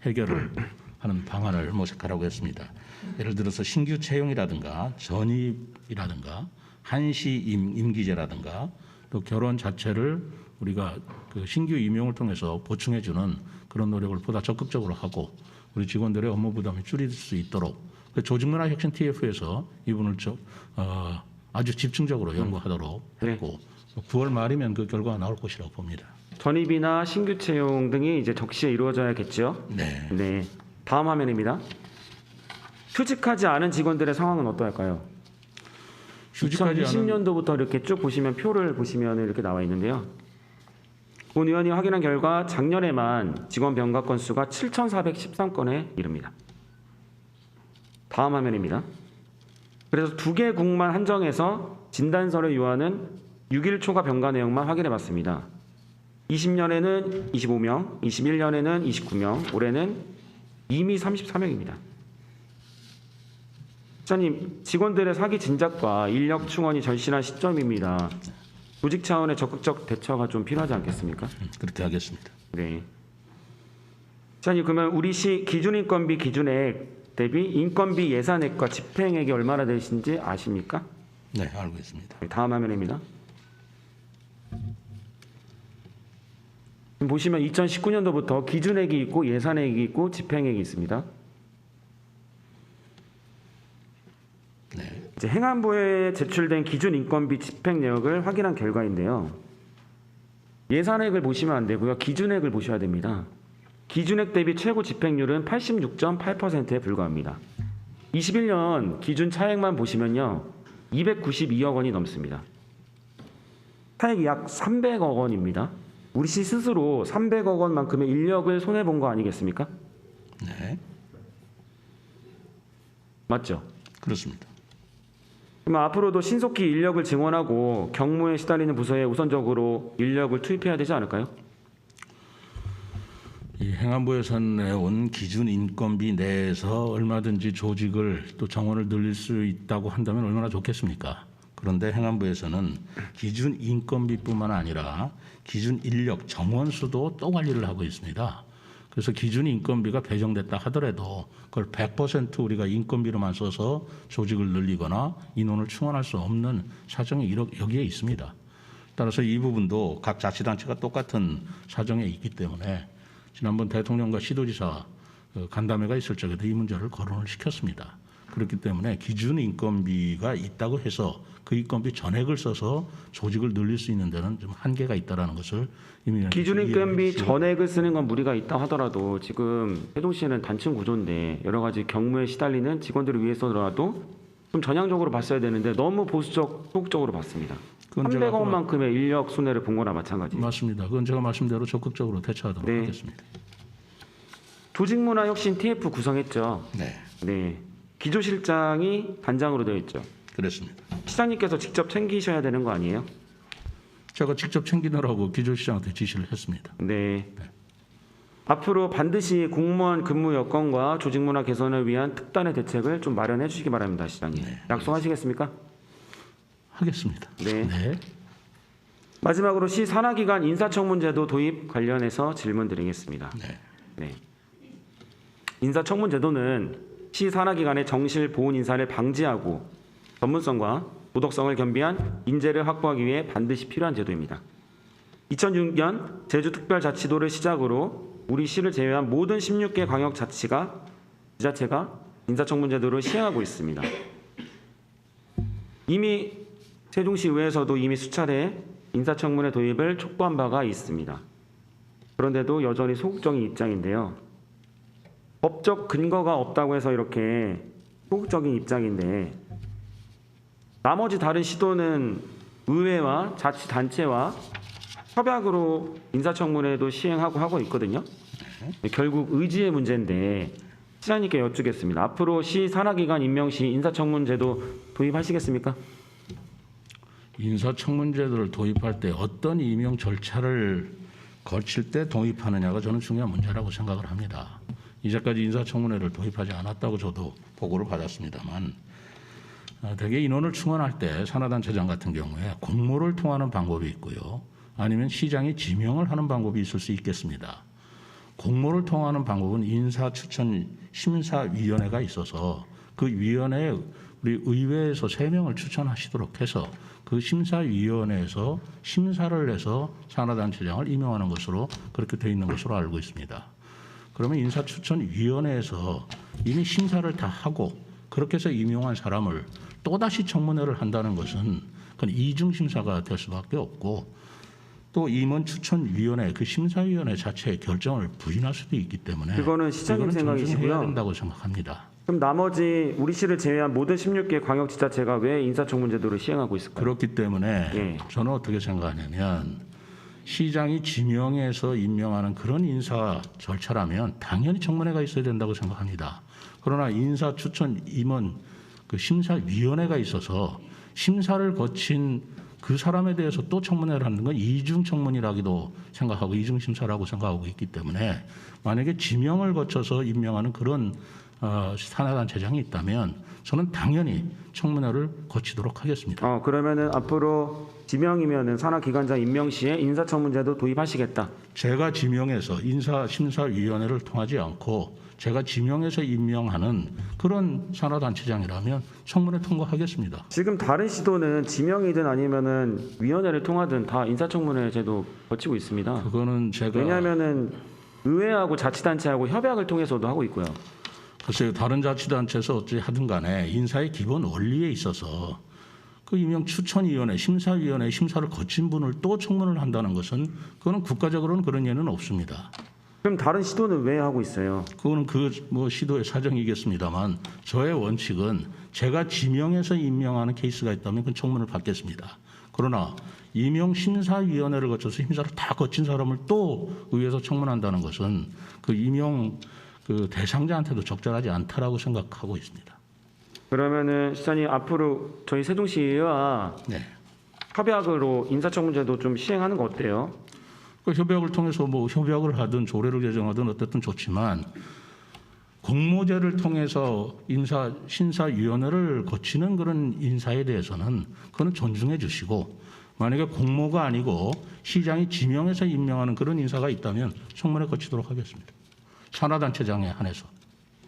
Speaker 2: 해결을 하는 방안을 모색하라고 했습니다. 예를 들어서 신규 채용이라든가 전입이라든가 한시 임기제라든가 또 결혼 자체를 우리가 그 신규 임용을 통해서 보충해주는 그런 노력을 보다 적극적으로 하고 우리 직원들의 업무 부담을 줄일 수 있도록 그 조직문화 혁신 TF에서 이분을 아주 집중적으로 연구하도록 했고 9월 말이면 그 결과가 나올 것이라고 봅니다.
Speaker 1: 전입이나 신규 채용 등이 이제 적시에 이루어져야겠죠.
Speaker 2: 네.
Speaker 1: 네, 다음 화면입니다. 휴직하지 않은 직원들의 상황은 어떠할까요?
Speaker 2: 휴직하지 않은
Speaker 1: 2020년도부터 이렇게 쭉 보시면 표를 보시면 이렇게 나와 있는데요. 본 의원이 확인한 결과 작년에만 직원 병가 건수가 7,413건에 이릅니다. 다음 화면입니다. 그래서 2개 국만 한정해서 진단서를 요하는 6일 초과 병가 내용만 확인해 봤습니다. 20년에는 25명, 21년에는 29명, 올해는 이미 34명입니다. 시장님, 직원들의 사기 진작과 인력 충원이 절실한 시점입니다. 조직 차원의 적극적 대처가 좀 필요하지 않겠습니까?
Speaker 2: 그렇게 하겠습니다.
Speaker 1: 네. 시장님, 그러면 우리 시 기준인건비 기준액 대비 인건비 예산액과 집행액이 얼마나 되신지 아십니까?
Speaker 2: 네, 알고 있습니다.
Speaker 1: 네, 다음 화면입니다. 지금 보시면 2019년도부터 기준액이 있고 예산액이 있고 집행액이 있습니다.
Speaker 2: 네.
Speaker 1: 이제 행안부에 제출된 기준 인건비 집행 내역을 확인한 결과인데요. 예산액을 보시면 안 되고요. 기준액을 보셔야 됩니다. 기준액 대비 최고 집행률은 86.8%에 불과합니다. 21년 기준 차액만 보시면요. 292억 원이 넘습니다. 차액이 약 300억 원입니다. 우리 시 스스로 300억 원만큼의 인력을 손해본 거 아니겠습니까?
Speaker 2: 네.
Speaker 1: 맞죠?
Speaker 2: 그렇습니다.
Speaker 1: 그럼 앞으로도 신속히 인력을 증원하고 경무에 시달리는 부서에 우선적으로 인력을 투입해야 되지 않을까요?
Speaker 2: 이 행안부에서 내온 기준 인건비 내에서 얼마든지 조직을 또 정원을 늘릴 수 있다고 한다면 얼마나 좋겠습니까? 그런데 행안부에서는 기준 인건비뿐만 아니라 기준 인력 정원 수도 또 관리를 하고 있습니다. 그래서 기준 인건비가 배정됐다 하더라도 그걸 100% 우리가 인건비로만 써서 조직을 늘리거나 인원을 충원할 수 없는 사정이 여기에 있습니다. 따라서 이 부분도 각 자치단체가 똑같은 사정에 있기 때문에 지난번 대통령과 시도지사 간담회가 있을 적에도 이 문제를 거론을 시켰습니다. 그렇기 때문에 기준 인건비가 있다고 해서 그 인건비 전액을 써서 조직을 늘릴 수 있는 데는 좀 한계가 있다라는 것을 이미
Speaker 1: 기준 인건비
Speaker 2: 이해해 주시고.
Speaker 1: 전액을 쓰는 건 무리가 있다 하더라도 지금 세종시는 단층 구조인데 여러 가지 경무에 시달리는 직원들을 위해서라도 좀 전향적으로 봤어야 되는데 너무 소극적으로 봤습니다.
Speaker 2: 그건 제가
Speaker 1: 300억만큼의 인력 손해를 본 거나 마찬가지.
Speaker 2: 맞습니다. 그건 제가 말씀대로 적극적으로 대처하도록
Speaker 1: 네.
Speaker 2: 하겠습니다.
Speaker 1: 조직문화혁신 TF 구성했죠.
Speaker 2: 네,
Speaker 1: 네. 기조실장이 단장으로 되어 있죠.
Speaker 2: 그렇습니다.
Speaker 1: 시장님께서 직접 챙기셔야 되는 거 아니에요?
Speaker 2: 제가 직접 챙기느라고 기조시장한테 지시를 했습니다.
Speaker 1: 네. 앞으로 반드시 공무원 근무 여건과 조직문화 개선을 위한 특단의 대책을 좀 마련해 주시기 바랍니다, 시장님. 약속하시겠습니까?
Speaker 2: 하겠습니다.
Speaker 1: 네.
Speaker 2: 네.
Speaker 1: 마지막으로 시 산하기관 인사청문제도 도입 관련해서 질문드리겠습니다.
Speaker 2: 네.
Speaker 1: 네. 인사청문제도는 시 산하기관의 정실 보훈 인사를 방지하고 전문성과 도덕성을 겸비한 인재를 확보하기 위해 반드시 필요한 제도입니다. 2006년 제주특별자치도를 시작으로 우리 시를 제외한 모든 16개 광역자치가 지자체가 인사청문제도를 시행하고 있습니다. 이미 세종시의회에서도 이미 수차례 인사청문회 도입을 촉구한 바가 있습니다. 그런데도 여전히 소극적인 입장인데요. 법적 근거가 없다고 해서 이렇게 소극적인 입장인데 나머지 다른 시도는 의회와 자치단체와 협약으로 인사청문회도 시행하고 하고 있거든요. 결국 의지의 문제인데 시장님께 여쭙겠습니다. 앞으로 시 산하기관 임명 시 인사청문제도 도입하시겠습니까?
Speaker 2: 인사청문제도를 도입할 때 어떤 임용 절차를 거칠 때 도입하느냐가 저는 중요한 문제라고 생각을 합니다. 이제까지 인사청문회를 도입하지 않았다고 저도 보고를 받았습니다만 대개 인원을 충원할 때 산하단체장 같은 경우에 공모를 통하는 방법이 있고요. 아니면 시장이 지명을 하는 방법이 있을 수 있겠습니다. 공모를 통하는 방법은 인사추천 심사위원회가 있어서 그 위원회에 우리 의회에서 3명을 추천하시도록 해서 그 심사위원회에서 심사를 해서 산하단체장을 임명하는 것으로 그렇게 되어 있는 것으로 알고 있습니다. 그러면 인사추천위원회에서 이미 심사를 다 하고 그렇게 해서 임용한 사람을 또다시 청문회를 한다는 것은 그건 이중심사가 될 수밖에 없고 또 임원추천위원회 그 심사위원회 자체의 결정을 부인할 수도 있기 때문에
Speaker 1: 그거는 시장님
Speaker 2: 이거는 존중해야
Speaker 1: 생각이시고요.
Speaker 2: 된다고 생각합니다.
Speaker 1: 그럼 나머지 우리 시를 제외한 모든 16개 광역지자체가 왜 인사청문제도를 시행하고 있을까요?
Speaker 2: 그렇기 때문에
Speaker 1: 예.
Speaker 2: 저는 어떻게 생각하냐면 시장이 지명해서 임명하는 그런 인사 절차라면 당연히 청문회가 있어야 된다고 생각합니다. 그러나 인사추천 임원 그 심사위원회가 있어서 심사를 거친 그 사람에 대해서 또 청문회를 하는 건 이중 청문이라기도 생각하고 이중 심사라고 생각하고 있기 때문에 만약에 지명을 거쳐서 임명하는 그런 산하단체장이 있다면 저는 당연히 청문회를 거치도록 하겠습니다.
Speaker 1: 그러면은 앞으로 지명이면은 산하기관장 임명 시에 인사청문제도 도입하시겠다.
Speaker 2: 제가 지명해서 인사심사위원회를 통하지 않고 제가 지명해서 임명하는 그런 산하단체장이라면 청문회 통과하겠습니다.
Speaker 1: 지금 다른 시도는 지명이든 아니면은 위원회를 통하든 다 인사청문회 제도 거치고 있습니다.
Speaker 2: 그거는 제가
Speaker 1: 왜냐하면은 의회하고 자치단체하고 협약을 통해서도 하고 있고요.
Speaker 2: 글쎄요, 다른 자치단체에서 어찌 하든 간에 인사의 기본 원리에 있어서 그 임명 추천위원회, 심사위원회 심사를 거친 분을 또 청문을 한다는 것은 그거는 국가적으로는 그런 예는 없습니다.
Speaker 1: 그럼 다른 시도는 왜 하고 있어요?
Speaker 2: 그거는 뭐 시도의 사정이겠습니다만 저의 원칙은 제가 지명해서 임명하는 케이스가 있다면 그건 청문을 받겠습니다. 그러나 임용심사위원회를 거쳐서 심사를 다 거친 사람을 또 의회에서 청문한다는 것은 그 임용 그 대상자한테도 적절하지 않다라고 생각하고 있습니다.
Speaker 1: 그러면은 시장님 앞으로 저희 세종시와
Speaker 2: 네.
Speaker 1: 협약으로 인사청문제도 좀 시행하는 거 어때요?
Speaker 2: 그 협약을 통해서 뭐 협약을 하든 조례를 제정하든 어쨌든 좋지만 공모제를 통해서 심사위원회를 거치는 그런 인사에 대해서는 그건 존중해 주시고 만약에 공모가 아니고 시장이 지명해서 임명하는 그런 인사가 있다면 청문회 거치도록 하겠습니다. 산하단체장에 한해서.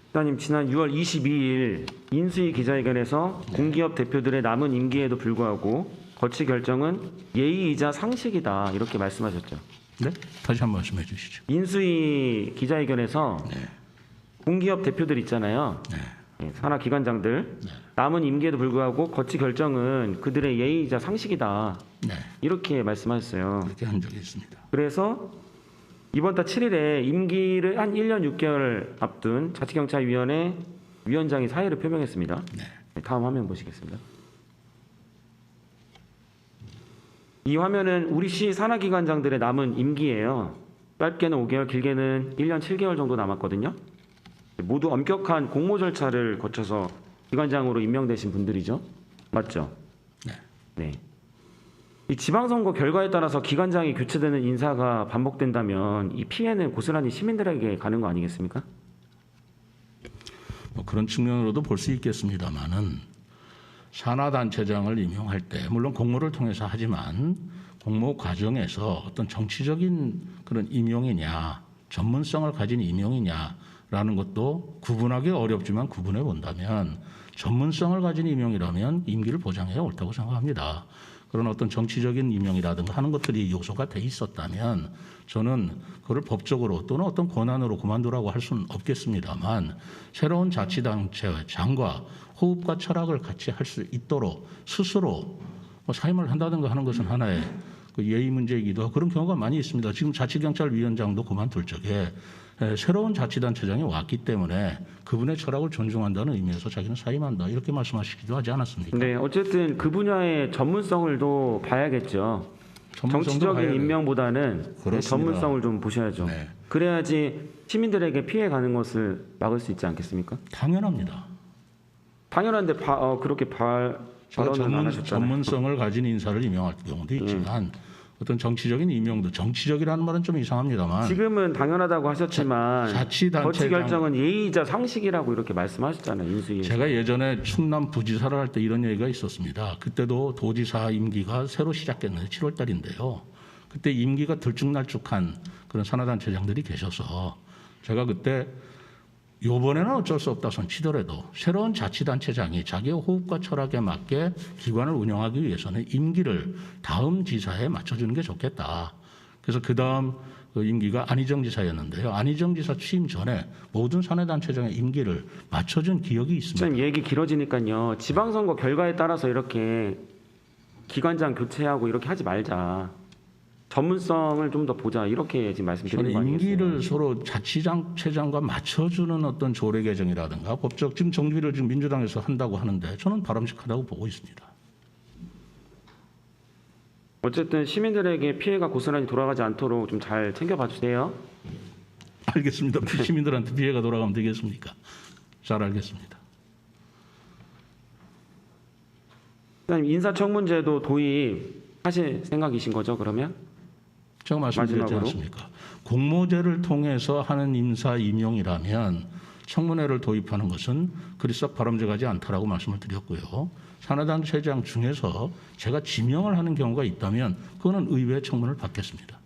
Speaker 1: 시장님 지난 6월 22일 인수위 기자회견에서 공기업 대표들의 남은 임기에도 불구하고 거치 결정은 예의이자 상식이다 이렇게 말씀하셨죠.
Speaker 2: 네? 다시 한 번 말씀해 주시죠.
Speaker 1: 인수위 기자회견에서 공기업 대표들 있잖아요. 예, 산하 기관장들 남은 임기에도 불구하고 거치 결정은 그들의 예의이자 상식이다.
Speaker 2: 네,
Speaker 1: 이렇게 말씀하셨어요.
Speaker 2: 그렇게 한 적이 있습니다.
Speaker 1: 그래서 이번 달 7일에 임기를 한 1년 6개월 앞둔 자치경찰위원회 위원장이 사의를 표명했습니다. 네, 다음 화면 보시겠습니다. 이 화면은 우리 시 산하기관장들의 남은 임기예요. 짧게는 5개월, 길게는 1년 7개월 정도 남았거든요. 모두 엄격한 공모 절차를 거쳐서 기관장으로 임명되신 분들이죠. 맞죠?
Speaker 2: 네.
Speaker 1: 네. 이 지방선거 결과에 따라서 기관장이 교체되는 인사가 반복된다면 이 피해는 고스란히 시민들에게 가는 거 아니겠습니까?
Speaker 2: 뭐 그런 측면으로도 볼 수 있겠습니다만은 산하단체장을 임용할 때 물론 공모를 통해서 하지만 공모 과정에서 어떤 정치적인 그런 임용이냐 전문성을 가진 임용이냐라는 것도 구분하기 어렵지만 구분해 본다면 전문성을 가진 임용이라면 임기를 보장해야 옳다고 생각합니다. 그런 어떤 정치적인 임명이라든가 하는 것들이 요소가 돼 있었다면 저는 그걸 법적으로 또는 어떤 권한으로 그만두라고 할 수는 없겠습니다만 새로운 자치단체장과 호흡과 철학을 같이 할 수 있도록 스스로 사임을 한다든가 하는 것은 하나의 그 예의 문제이기도 하고 그런 경우가 많이 있습니다. 지금 자치경찰위원장도 그만둘 적에 새로운 자치단체장이 왔기 때문에 그분의 철학을 존중한다는 의미에서 자기는 사임한다 이렇게 말씀하시기도 하지 않았습니까?
Speaker 1: 네, 어쨌든 그 분야의 전문성을도 봐야겠죠. 정치적인 임명보다는
Speaker 2: 그렇습니다.
Speaker 1: 전문성을 좀 보셔야죠.
Speaker 2: 네.
Speaker 1: 그래야지 시민들에게 피해 가는 것을 막을 수 있지 않겠습니까?
Speaker 2: 당연합니다.
Speaker 1: 당연한데 그렇게
Speaker 2: 제가
Speaker 1: 발언을 안 하셨잖아요.
Speaker 2: 전문성을 가진 인사를 임명할 경우도 있지만 어떤 정치적인 임명도 정치적이라는 말은 좀 이상합니다만
Speaker 1: 지금은 당연하다고 하셨지만
Speaker 2: 자치단체장-
Speaker 1: 거치 결정은 예의이자 상식이라고 이렇게 말씀하셨잖아요. 인수위에서.
Speaker 2: 제가 예전에 충남 부지사를 할 때 이런 얘기가 있었습니다. 그때도 도지사 임기가 새로 시작했는데 7월 달인데요. 그때 임기가 들쭉날쭉한 그런 산하단체장들이 계셔서 제가 그때 요번에는 어쩔 수 없다 손 치더라도 새로운 자치단체장이 자기의 호흡과 철학에 맞게 기관을 운영하기 위해서는 임기를 다음 지사에 맞춰주는 게 좋겠다. 그래서 그 다음 임기가 안희정 지사였는데요. 안희정 지사 취임 전에 모든 산하단체장의 임기를 맞춰준 기억이 있습니다.
Speaker 1: 선생님 얘기 길어지니까요. 지방선거 결과에 따라서 이렇게 기관장 교체하고 이렇게 하지 말자. 전문성을 좀 더 보자. 이렇게 지금 말씀드리는 거
Speaker 2: 저는
Speaker 1: 아니겠어요?
Speaker 2: 임기를 서로 자치단체장과 맞춰주는 어떤 조례 개정이라든가 법적 지금 정비를 지금 민주당에서 한다고 하는데 저는 바람직하다고 보고 있습니다.
Speaker 1: 어쨌든 시민들에게 피해가 고스란히 돌아가지 않도록 좀 잘 챙겨봐 주세요.
Speaker 2: 알겠습니다. 시민들한테 피해가 돌아가면 되겠습니까? 잘 알겠습니다.
Speaker 1: 선생님 인사청문제도 도입하실 생각이신 거죠? 그러면?
Speaker 2: 제가 말씀드렸지
Speaker 1: 마지막으로.
Speaker 2: 않습니까? 공모제를 통해서 하는 인사 임용이라면 청문회를 도입하는 것은 그리 썩 바람직하지 않다라고 말씀을 드렸고요. 산하단체장 중에서 제가 지명을 하는 경우가 있다면 그거는 의회 청문을 받겠습니다.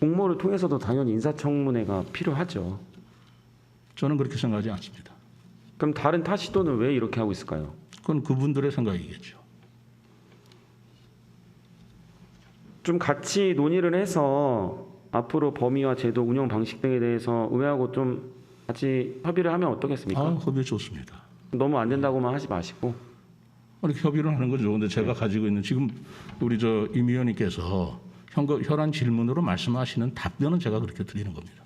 Speaker 1: 공모를 통해서도 당연히 인사청문회가 필요하죠.
Speaker 2: 저는 그렇게 생각하지 않습니다.
Speaker 1: 그럼 다른 타 시도는 왜 이렇게 하고 있을까요?
Speaker 2: 그건 그분들의 생각이겠죠.
Speaker 1: 좀 같이 논의를 해서 앞으로 범위와 제도, 운영 방식 등에 대해서 의회하고 좀 같이 협의를 하면 어떻겠습니까?
Speaker 2: 협의 좋습니다.
Speaker 1: 너무 안 된다고만 하지 마시고.
Speaker 2: 이렇게 협의를 하는 건 좋은데 제가 가지고 있는 지금 우리 임 의원님께서 혈안 질문으로 말씀하시는 답변은 제가 그렇게 드리는 겁니다.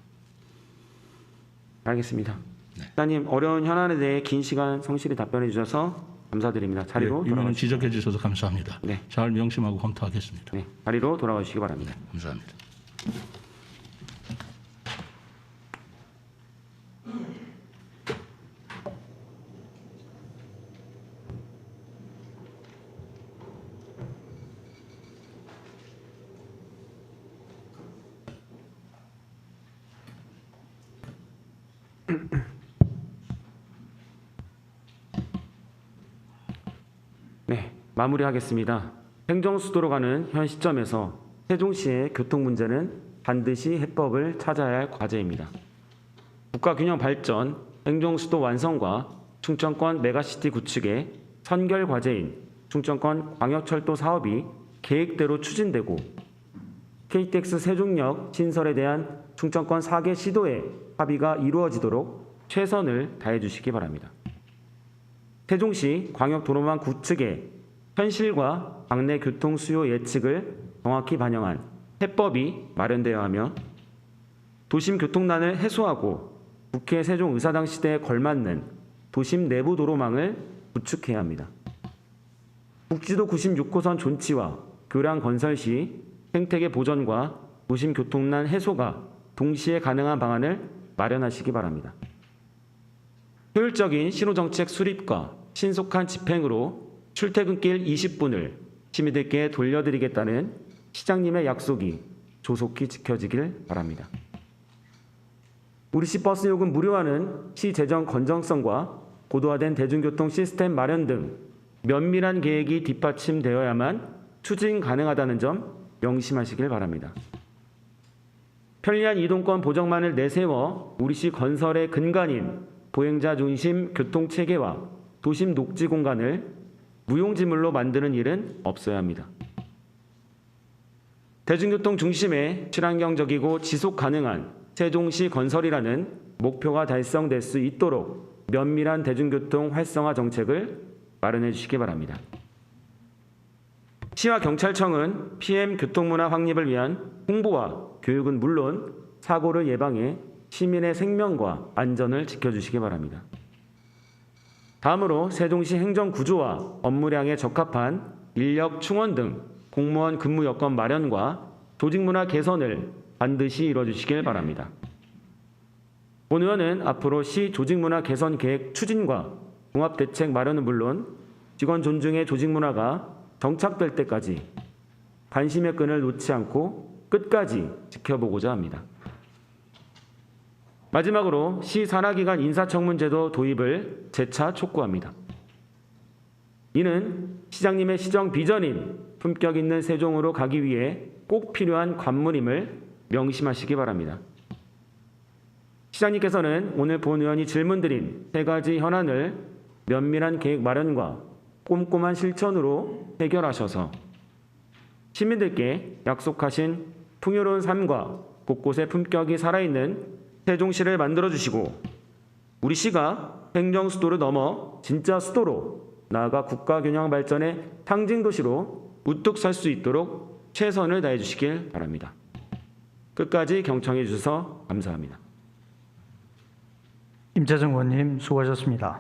Speaker 1: 알겠습니다. 기자님 어려운 현안에 대해 긴 시간 성실히 답변해 주셔서 감사드립니다. 자리로
Speaker 2: 네, 의원님
Speaker 1: 돌아가시기
Speaker 2: 지적해 주셔서 감사합니다.
Speaker 1: 네.
Speaker 2: 잘 명심하고 검토하겠습니다.
Speaker 1: 네, 자리로 돌아가 주시기 바랍니다.
Speaker 2: 감사합니다.
Speaker 1: 네, 마무리하겠습니다. 행정수도로 가는 현 시점에서 세종시의 교통 문제는 반드시 해법을 찾아야 할 과제입니다. 국가균형 발전, 행정수도 완성과 충청권 메가시티 구축의 선결 과제인 충청권 광역철도 사업이 계획대로 추진되고 KTX 세종역 신설에 대한 충청권 4개 시도의 합의가 이루어지도록 최선을 다해 주시기 바랍니다. 세종시 광역도로망 구축의 현실과 당내 교통 수요 예측을 정확히 반영한 해법이 마련되어야 하며 도심 교통난을 해소하고 국회 세종의사당 시대에 걸맞는 도심 내부 도로망을 구축해야 합니다. 국지도 96호선 존치와 교량 건설 시 생태계 보전과 도심 교통난 해소가 동시에 가능한 방안을 마련하시기 바랍니다. 효율적인 신호정책 수립과 신속한 집행으로 출퇴근길 20분을 시민들께 돌려드리겠다는 시장님의 약속이 조속히 지켜지길 바랍니다. 우리시 버스 요금 무료화는 시 재정 건전성과 고도화된 대중교통 시스템 마련 등 면밀한 계획이 뒷받침되어야만 추진 가능하다는 점 명심하시길 바랍니다. 편리한 이동권 보정만을 내세워 우리시 건설의 근간인 보행자 중심 교통체계와 도심 녹지 공간을 무용지물로 만드는 일은 없어야 합니다. 대중교통 중심의 친환경적이고 지속 가능한 세종시 건설이라는 목표가 달성될 수 있도록 면밀한 대중교통 활성화 정책을 마련해 주시기 바랍니다. 시와 경찰청은 PM 교통문화 확립을 위한 홍보와 교육은 물론 사고를 예방해 시민의 생명과 안전을 지켜주시기 바랍니다. 다음으로 세종시 행정구조와 업무량에 적합한 인력 충원 등 공무원 근무 여건 마련과 조직문화 개선을 반드시 이뤄주시길 바랍니다. 본 의원은 앞으로 시 조직문화 개선 계획 추진과 종합대책 마련은 물론 직원 존중의 조직문화가 정착될 때까지 관심의 끈을 놓지 않고 끝까지 지켜보고자 합니다. 마지막으로 시 산하기관 인사청문제도 도입을 재차 촉구합니다. 이는 시장님의 시정 비전인 품격 있는 세종으로 가기 위해 꼭 필요한 관문임을 명심하시기 바랍니다. 시장님께서는 오늘 본 의원이 질문드린 세 가지 현안을 면밀한 계획 마련과 꼼꼼한 실천으로 해결하셔서 시민들께 약속하신 풍요로운 삶과 곳곳에 품격이 살아있는 세종시를 만들어주시고 우리 시가 행정수도를 넘어 진짜 수도로 나아가 국가균형 발전의 상징도시로 우뚝 설 수 있도록 최선을 다해 주시길 바랍니다. 끝까지 경청해 주셔서 감사합니다.
Speaker 3: 임재정 의원님 수고하셨습니다.